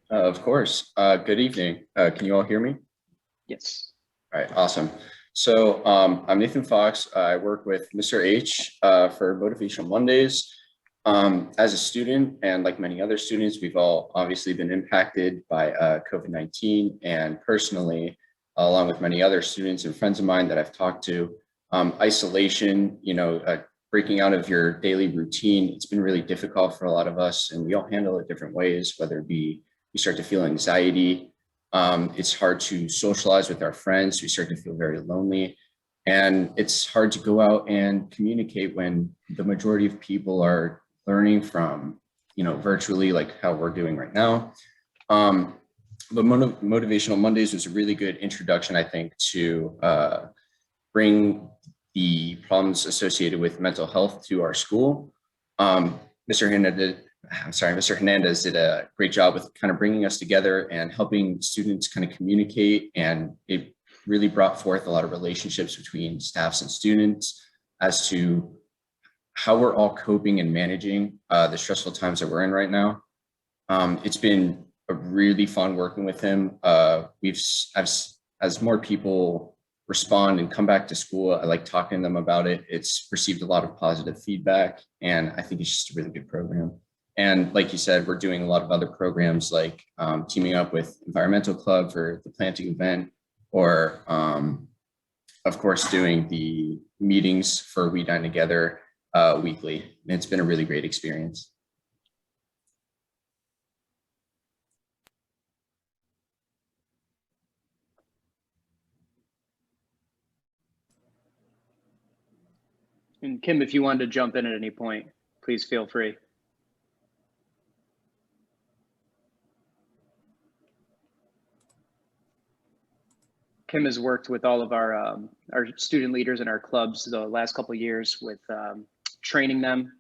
Of course. Good evening. Can you all hear me? Yes. All right, awesome. So I'm Nathan Fox. I work with Mr. H for Motivational Mondays. As a student, and like many other students, we've all obviously been impacted by COVID-19, and personally, along with many other students and friends of mine that I've talked to, isolation, breaking out of your daily routine, it's been really difficult for a lot of us, and we all handle it different ways, whether it be we start to feel anxiety, it's hard to socialize with our friends, we start to feel very lonely, and it's hard to go out and communicate when the majority of people are learning from, virtually, like how we're doing right now. But Motivational Mondays was a really good introduction, I think, to bring the problems associated with mental health to our school. Mr. Hernandez did a great job with kind of bringing us together and helping students kind of communicate, and it really brought forth a lot of relationships between staffs and students as to how we're all coping and managing the stressful times that we're in right now. It's been a really fun working with him. As more people respond and come back to school, I like talking to them about it. It's received a lot of positive feedback, and I think it's just a really good program. And like you said, we're doing a lot of other programs like teaming up with Environmental Club for the planting event, or of course, doing the meetings for We Dine Together weekly. And it's been a really great experience. And Kim, if you wanted to jump in at any point, please feel free. Kim has worked with all of our student leaders in our clubs the last couple of years with training them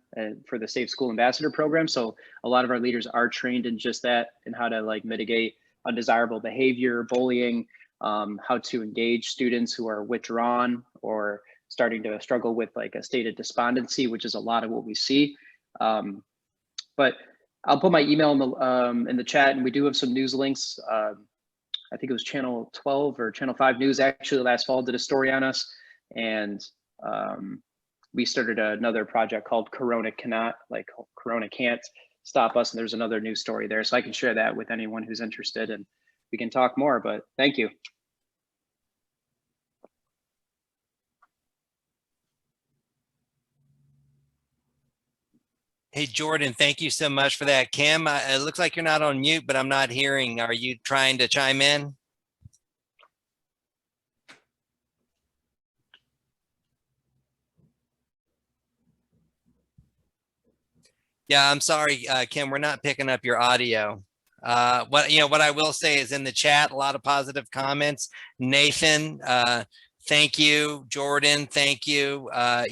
for the Safe School Ambassador program. So a lot of our leaders are trained in just that, and how to like mitigate undesirable behavior, bullying, how to engage students who are withdrawn or starting to struggle with like a state of despondency, which is a lot of what we see. But I'll put my email in the chat, and we do have some news links. I think it was Channel 12 or Channel 5 News actually last fall did a story on us, and we started another project called Corona Can't Stop Us, and there's another news story there, so I can share that with anyone who's interested, and we can talk more. But thank you. Hey, Jordan, thank you so much for that. Kim, it looks like you're not on mute, but I'm not hearing. Are you trying to chime in? Yeah, I'm sorry, Kim, we're not picking up your audio. What I will say is in the chat, a lot of positive comments. Nathan, thank you. Jordan, thank you. I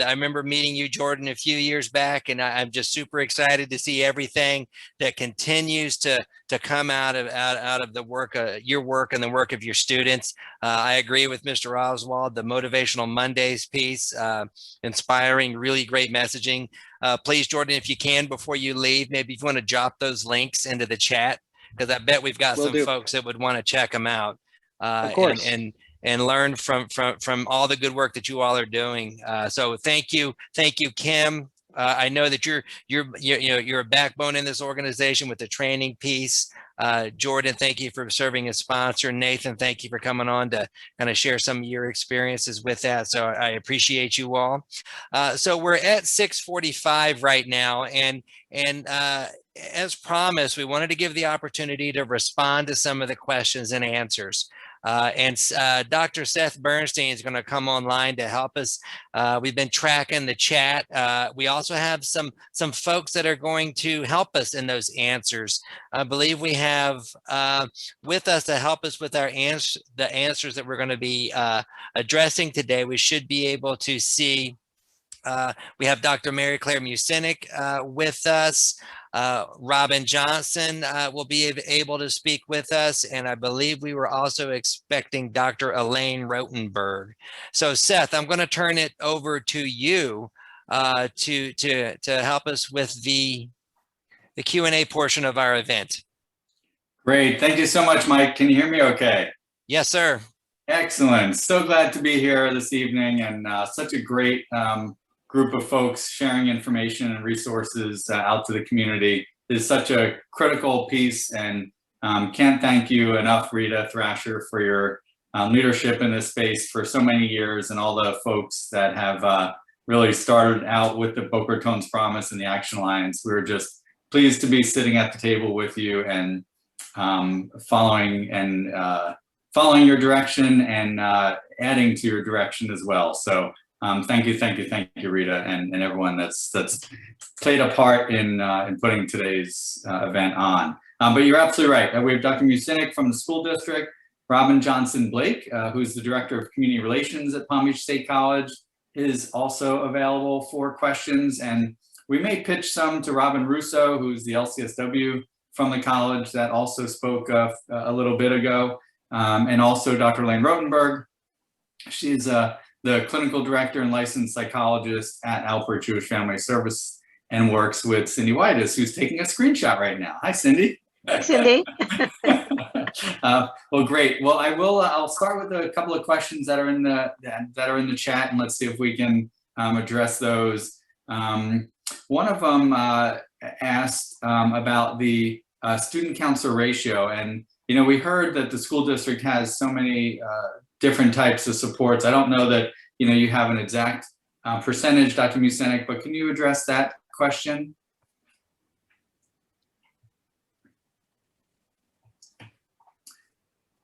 remember meeting you, Jordan, a few years back, and I'm just super excited to see everything that continues to come out of the work, your work and the work of your students. I agree with Mr. Oswald, the Motivational Mondays piece, inspiring, really great messaging. Please, Jordan, if you can, before you leave, maybe if you want to drop those links into the chat, because I bet we've got some folks that would want to check them out. Of course. And learn from all the good work that you all are doing. So thank you, Kim. I know that you're a backbone in this organization with the training piece. Jordan, thank you for serving as sponsor. Nathan, thank you for coming on to kind of share some of your experiences with that. So I appreciate you all. So we're at 6:45 right now, and as promised, we wanted to give the opportunity to respond to some of the questions and answers. Dr. Seth Bernstein is going to come online to help us. We've been tracking the chat. We also have some folks that are going to help us in those answers. I believe we have with us to help us with the answers that we're going to be addressing today. We should be able to see. We have Dr. Mary Claire Mucenic with us. Robin Johnson will be able to speak with us, and I believe we were also expecting Dr. Elaine Rotenberg. So Seth, I'm going to turn it over to you to help us with the Q&A portion of our event. Great, thank you so much, Mike. Can you hear me okay? Yes, sir. Excellent, so glad to be here this evening, and such a great group of folks sharing information and resources out to the community is such a critical piece, and can't thank you enough, Rita Thrasher, for your leadership in this space for so many years, and all the folks that have really started out with the Boca Raton's Promise and the Action Alliance. We're just pleased to be sitting at the table with you and following your direction and adding to your direction as well. So thank you, Rita, and everyone that's played a part in putting today's event on. But you're absolutely right. We have Dr. Mucenic from the school district, Robin Johnson Blake, who's the Director of Community Relations at Palm Beach State College, is also available for questions. And we may pitch some to Robin Russo, who's the LCSW from the college that also spoke a little bit ago, and also Dr. Elaine Rotenberg. She's the clinical director and licensed psychologist at Alpert Jewish Family Service, and works with Cindy Whitus, who's taking a screenshot right now. Hi, Cindy. Hi, Cindy. Well, great. Well, I'll start with a couple of questions that are in the chat, and let's see if we can address those. One of them asked about the student counselor ratio, and we heard that the school district has so many different types of supports. I don't know that you have an exact percentage, Dr. Mucenic, but can you address that question?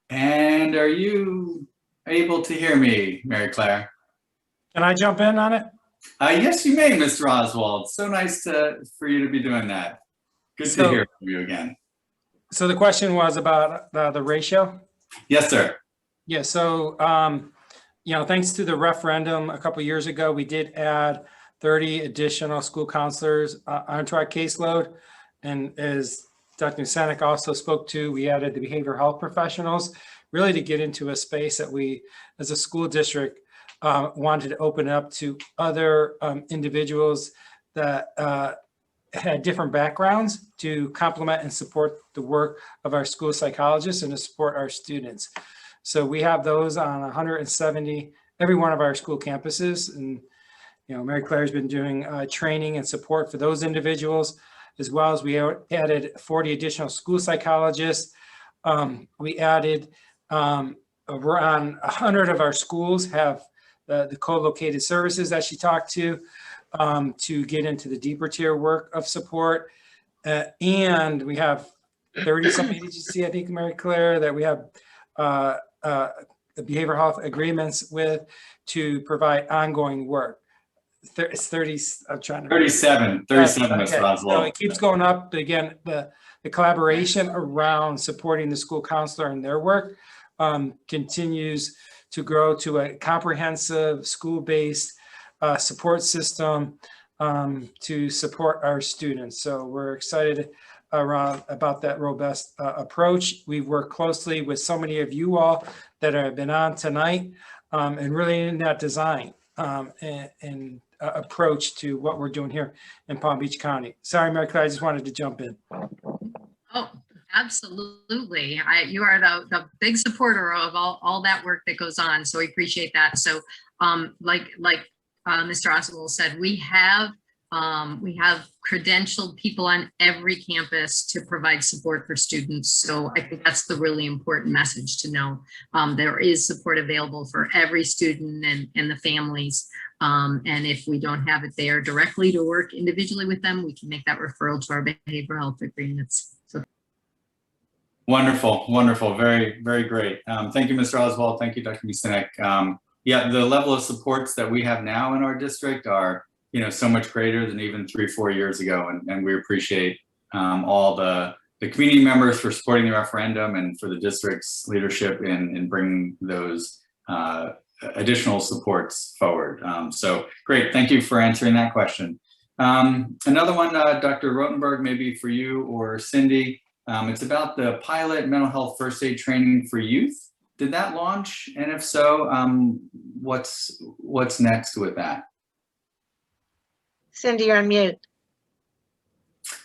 And are you able to hear me, Mary Claire? Can I jump in on it? Yes, you may, Mr. Oswald. So nice for you to be doing that. Good to hear from you again. So the question was about the ratio? Yes, sir. Yeah, so, thanks to the referendum a couple of years ago, we did add 30 additional school counselors onto our caseload. And as Dr. Mucenic also spoke to, we added the behavioral health professionals, really to get into a space that we, as a school district, wanted to open up to other individuals that had different backgrounds to complement and support the work of our school psychologists and to support our students. So we have those on 170, every one of our school campuses. And, Mary Claire's been doing training and support for those individuals, as well as we added 40 additional school psychologists. We added around 100 of our schools have the co-located services that she talked to get into the deeper tier work of support. And we have 30 some agencies, I think, Mary Claire, that we have behavioral health agreements with to provide ongoing work. It's 30, I'm trying to 37, Mr. Oswald. So it keeps going up. But again, the collaboration around supporting the school counselor and their work continues to grow to a comprehensive school-based support system to support our students. So we're excited about that robust approach. We've worked closely with so many of you all that have been on tonight and really in that design and approach to what we're doing here in Palm Beach County. Sorry, Mary Claire, I just wanted to jump in. Oh, absolutely. You are the big supporter of all that work that goes on. So we appreciate that. So like Mr. Oswald said, we have credentialed people on every campus to provide support for students. So I think that's the really important message to know. There is support available for every student and the families. And if we don't have it there directly to work individually with them, we can make that referral to our behavioral health agreements. So. Wonderful, wonderful, very, very great. Thank you, Mr. Oswald. Thank you, Dr. Mucenic. Yeah, the level of supports that we have now in our district are so much greater than even 3-4 years ago. And we appreciate all the community members for supporting the referendum and for the district's leadership in bringing those additional supports forward. So great, thank you for answering that question. Another one, Dr. Rotenberg, maybe for you or Cindy. It's about the pilot mental health first aid training for youth. Did that launch? And if so, what's next with that? Cindy, you're on mute.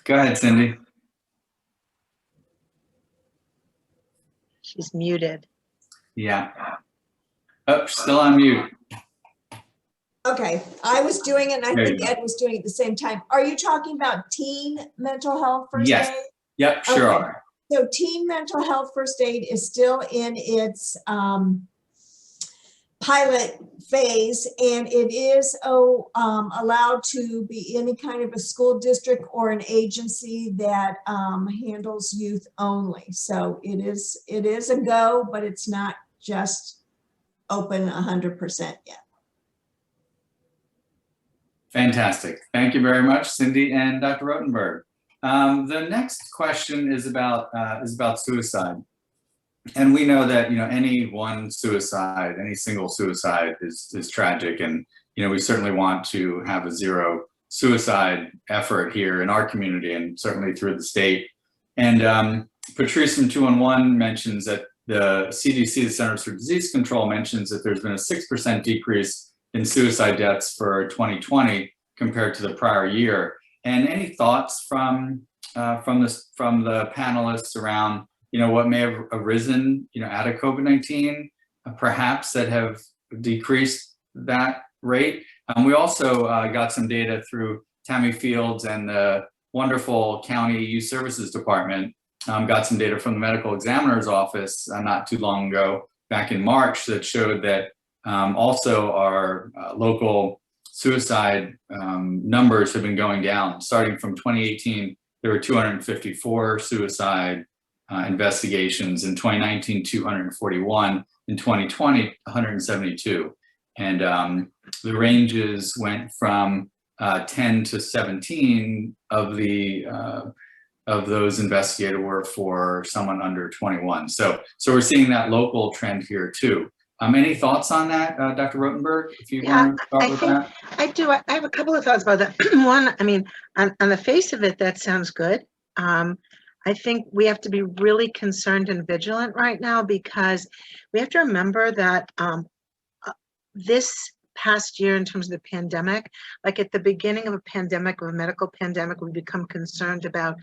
Go ahead, Cindy. She's muted. Yeah. Oh, still on mute. Okay, I was doing it and I think Ed was doing it at the same time. Are you talking about teen mental health first Yes. aid? Yep, sure Okay. are. So teen mental health first aid is still in its pilot phase, and it is allowed to be any kind of a school district or an agency that handles youth only. So it is a go, but it's not just open 100% yet. Fantastic. Thank you very much, Cindy and Dr. Rotenberg. The next question is about suicide. And we know that, any one suicide, any single suicide is tragic. And, we certainly want to have a zero suicide effort here in our community and certainly through the state. And Patrice from 211 mentions that, the CDC, the Centers for Disease Control, mentions that there's been a 6% decrease in suicide deaths for 2020 compared to the prior year. And any thoughts from the panelists around, what may have arisen, out of COVID-19, perhaps that have decreased that rate? We also got some data through Tammy Fields and the wonderful County Youth Services Department. Got some data from the medical examiner's office not too long ago, back in March, that showed that also our local suicide numbers have been going down. Starting from 2018, there were 254 suicide investigations. In 2019, 241. In 2020, 172. And the ranges went from 10 to 17 of those investigated were for someone under 21. So we're seeing that local trend here too. Any thoughts on that, Dr. Rotenberg, if you want to start with that? I do. I have a couple of thoughts about that. One, I mean, on the face of it, that sounds good. I think we have to be really concerned and vigilant right now, because we have to remember that this past year, in terms of the pandemic, like at the beginning of a pandemic or a medical pandemic, we become concerned about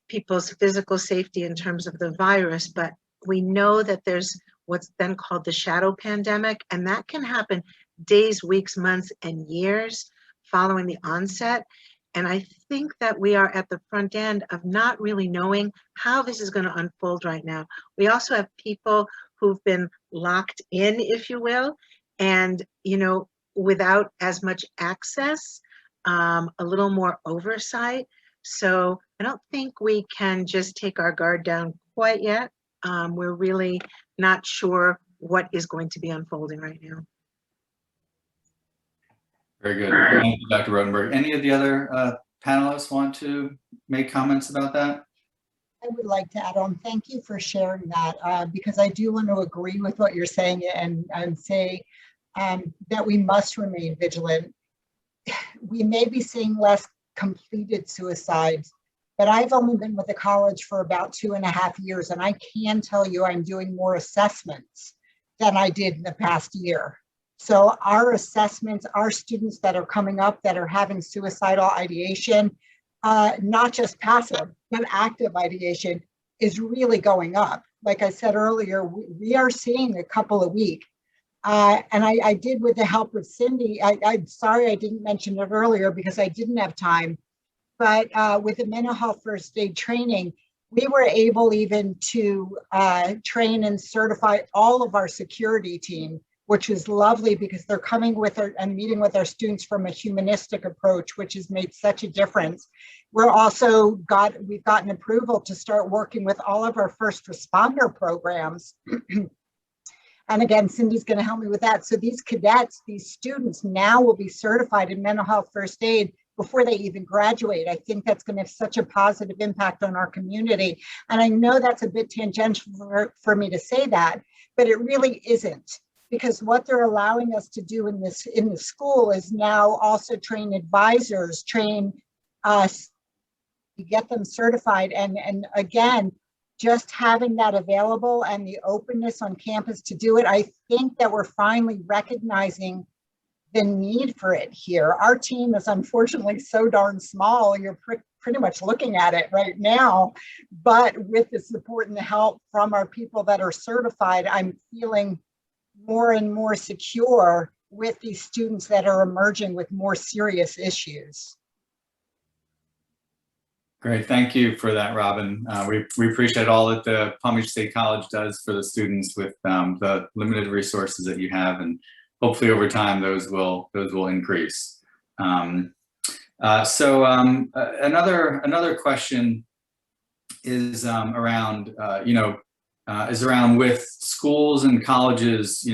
people's physical safety in terms of the virus, but we know that there's what's then called the shadow pandemic, and that can happen days, weeks, months, and years following the onset. And I think that we are at the front end of not really knowing how this is going to unfold right now. We also have people who've been locked in, if you will, and, without as much access, a little more oversight. So I don't think we can just take our guard down quite yet. We're really not sure what is going to be unfolding right now. Very good. Thank you, Dr. Rotenberg. Any of the other panelists want to make comments about that? I would like to add on. Thank you for sharing that, because I do want to agree with what you're saying and say that we must remain vigilant. We may be seeing less completed suicides, but I've only been with the college for about 2.5 years, and I can tell you I'm doing more assessments than I did in the past year. So our assessments, our students that are coming up that are having suicidal ideation, not just passive, but active ideation, is really going up. Like I said earlier, we are seeing a couple a week. And I did, with the help of Cindy, I'm sorry I didn't mention it earlier because I didn't have time, but with the mental health first aid training, we were able even to train and certify all of our security team, which was lovely because they're coming with and meeting with our students from a humanistic approach, which has made such a difference. We're also we've gotten approval to start working with all of our first responder programs. And again, Cindy's going to help me with that. So these cadets, these students now will be certified in mental health first aid before they even graduate. I think that's going to have such a positive impact on our community. And I know that's a bit tangential for me to say that, but it really isn't, because what they're allowing us to do in the school is now also train advisors, train us, get them certified. And again, just having that available and the openness on campus to do it, I think that we're finally recognizing the need for it here. Our team is unfortunately so darn small. You're pretty much looking at it right now, but with the support and the help from our people that are certified, I'm feeling more and more secure with these students that are emerging with more serious issues. Great, thank you for that, Robin. We appreciate all that the Palm Beach State College does for the students with the limited resources that you have, and hopefully over time those will increase. Another question is around with schools and colleges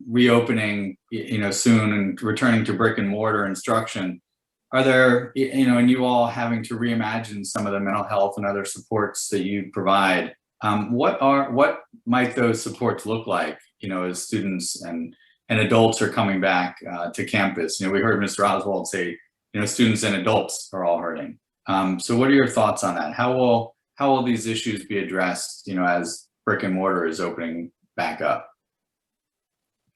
reopening soon and returning to brick and mortar instruction. Are there, and you all having to reimagine some of the mental health and other supports that you provide, what might those supports look like, as students and adults are coming back to campus? We heard Mr. Oswald say, students and adults are all hurting. So what are your thoughts on that? How will these issues be addressed, brick and mortar is opening back up.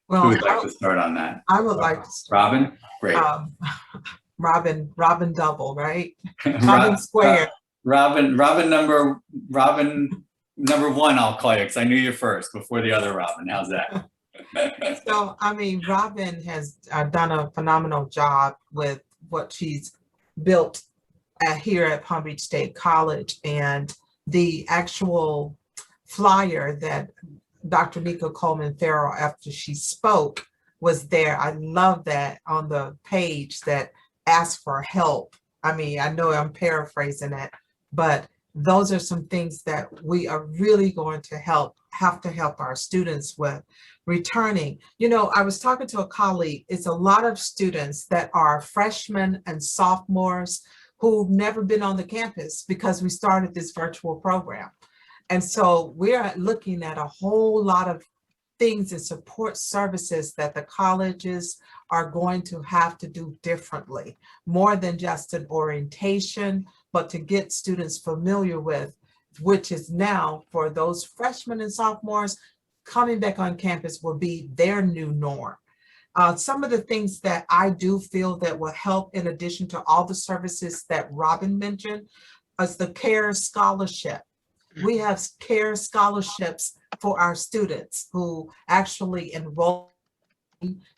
Well, Who would like to start on that? I would like to start. Robin? Great. Robin double, right? Robin square. Robin number one, I'll call you because I knew you first before the other Robin. How's that? So, I mean, Robin has done a phenomenal job with what she's built here at Palm Beach State College, and the actual flyer that Dr. Nika Coleman-Ferrell, after she spoke, was there. I love that on the page that asked for help. I mean, I know I'm paraphrasing it, but those are some things that we are really going to have to help our students with returning. You know, I was talking to a colleague, it's a lot of students that are freshmen and sophomores who've never been on the campus because we started this virtual program. And so we're looking at a whole lot of things and support services that the colleges are going to have to do differently, more than just an orientation, but to get students familiar with, which is now for those freshmen and sophomores, coming back on campus will be their new norm. Some of the things that I do feel that will help, in addition to all the services that Robin mentioned, is the CARE scholarship. We have CARE scholarships for our students who actually enroll.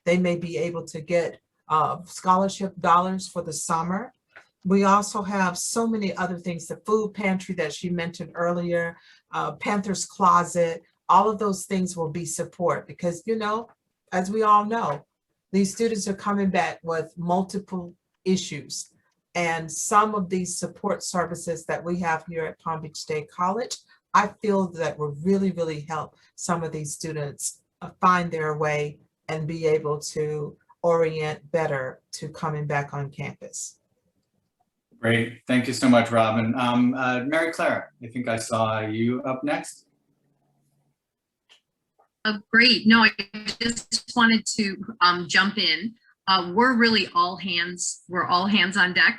They may be able to get scholarship dollars for the summer. We also have so many other things, the food pantry that she mentioned earlier, Panther's Closet, all of those things will be support because, you know, as we all know, these students are coming back with multiple issues. And some of these support services that we have here at Palm Beach State College, I feel that will really, really help some of these students find their way and be able to orient better to coming back on campus. Great. Thank you so much, Robin. Mary Claire, I think I saw you up next. Great. No, I just wanted to jump in. We're really all hands. We're all hands on deck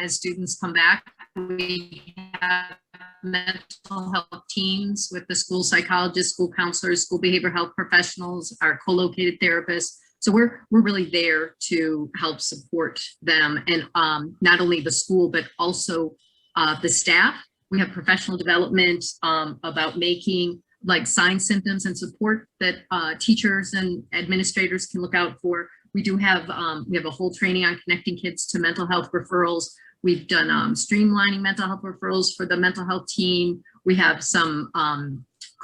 as students come back. We have mental health teams with the school psychologists, school counselors, school behavioral health professionals, our co-located therapists. So we're really there to help support them, and not only the school, but also the staff. We have professional development about making like sign, symptoms, and support that teachers and administrators can look out for. We do have, we have a whole training on connecting kids to mental health referrals. We've done streamlining mental health referrals for the mental health team. We have some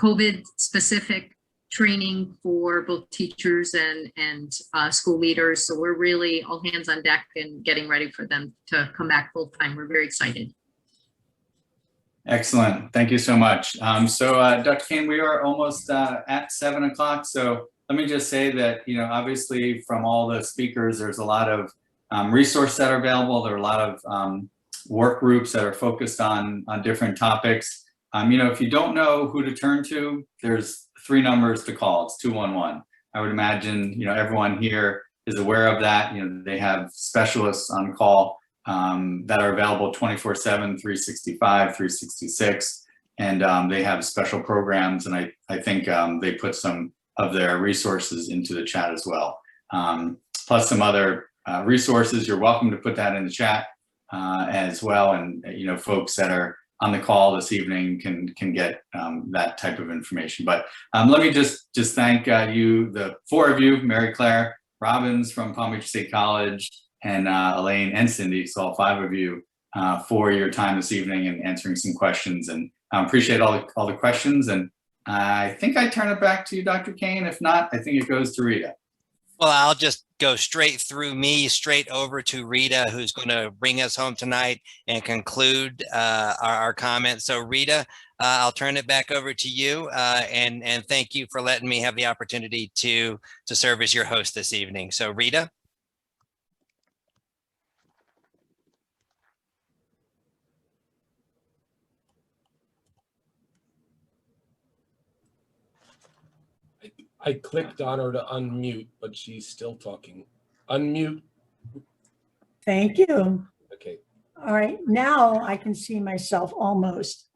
COVID specific training for both teachers and school leaders. So we're really all hands on deck and getting ready for them to come back full time. We're very excited. Excellent. Thank you so much. Dr. Kane, we are almost at 7 o'clock. So let me just say that, you know, obviously from all the speakers, there's a lot of resources that are available. There are a lot of work groups that are focused on different topics. You know, if you don't know who to turn to, there's 3 numbers to call. It's 211. I would imagine, you know, everyone here is aware of that. You know, they have specialists on call that are available 24/7, 365, 366, and they have special programs. And I think they put some of their resources into the chat as well. Plus some other resources. You're welcome to put that in the chat as well. And, you know, folks that are on the call this evening can get that type of information. But let me just thank you, the 4 of you, Mary Claire Robbins from Palm Beach State College, and Elaine and Cindy, so all 5 of you, for your time this evening and answering some questions. And I appreciate all the questions. And I think I turn it back to you, Dr. Kane. If not, I think it goes to Rita. Well, I'll just go straight through me, straight over to Rita, who's going to bring us home tonight and conclude our comments. So Rita, I'll turn it back over to you, and thank you for letting me have the opportunity to serve as your host this evening. So Rita. I clicked on her to unmute, but she's still talking. Unmute. Thank you. Okay. All right, now I can see myself almost.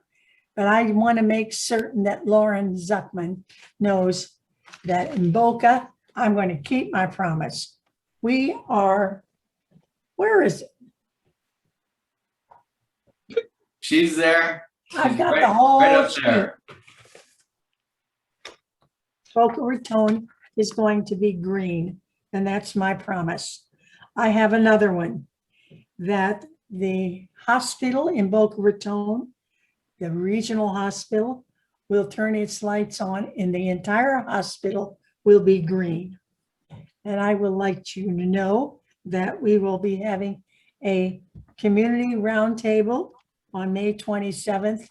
But I want to make certain that Lauren Zuchman knows that in Boca, I'm going to keep my promise. We are, where is it? She's there. I've got right- the whole right up sheet. there. Boca Raton is going to be green, and that's my promise. I have another one, that the hospital in Boca Raton, the regional hospital, will turn its lights on and the entire hospital will be green. And I would like you to know that we will be having a community roundtable on May 27th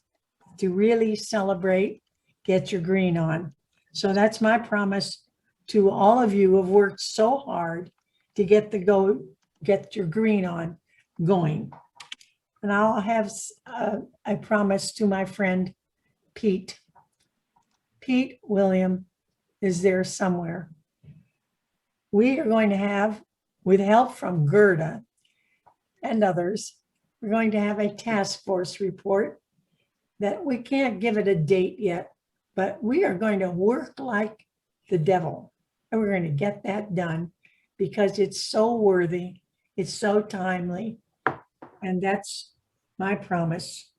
to really celebrate Get Your Green On. So that's my promise to all of you who have worked so hard to get your green on going. And I'll have a promise to my friend Pete. Pete William is there somewhere. We are going to have, with help from Gerda and others, we're going to have a task force report that we can't give it a date yet, but we are going to work like the devil. And we're going to get that done because it's so worthy, it's so timely, and that's my promise.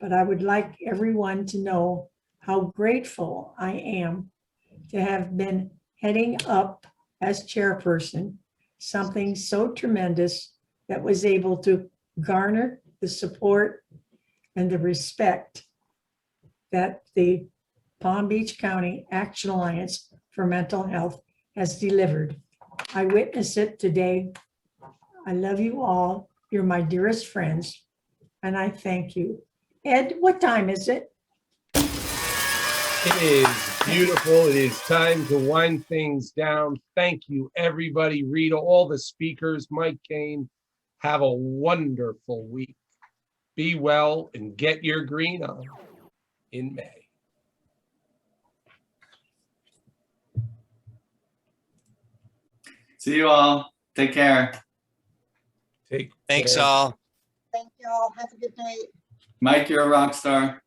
But I would like everyone to know how grateful I am to have been heading up as chairperson something so tremendous that was able to garner the support and the respect that the Palm Beach County Action Alliance for Mental Health has delivered. I witnessed it today. I love you all. You're my dearest friends, and I thank you. Ed, what time is it? It is beautiful. It is time to wind things down. Thank you, everybody. Rita, all the speakers, Mike Kane. Have a wonderful week. Be well and get your green on in May. See you all. Take care. Thanks all. Thank you all. Have a good night. Mike, you're a rock star.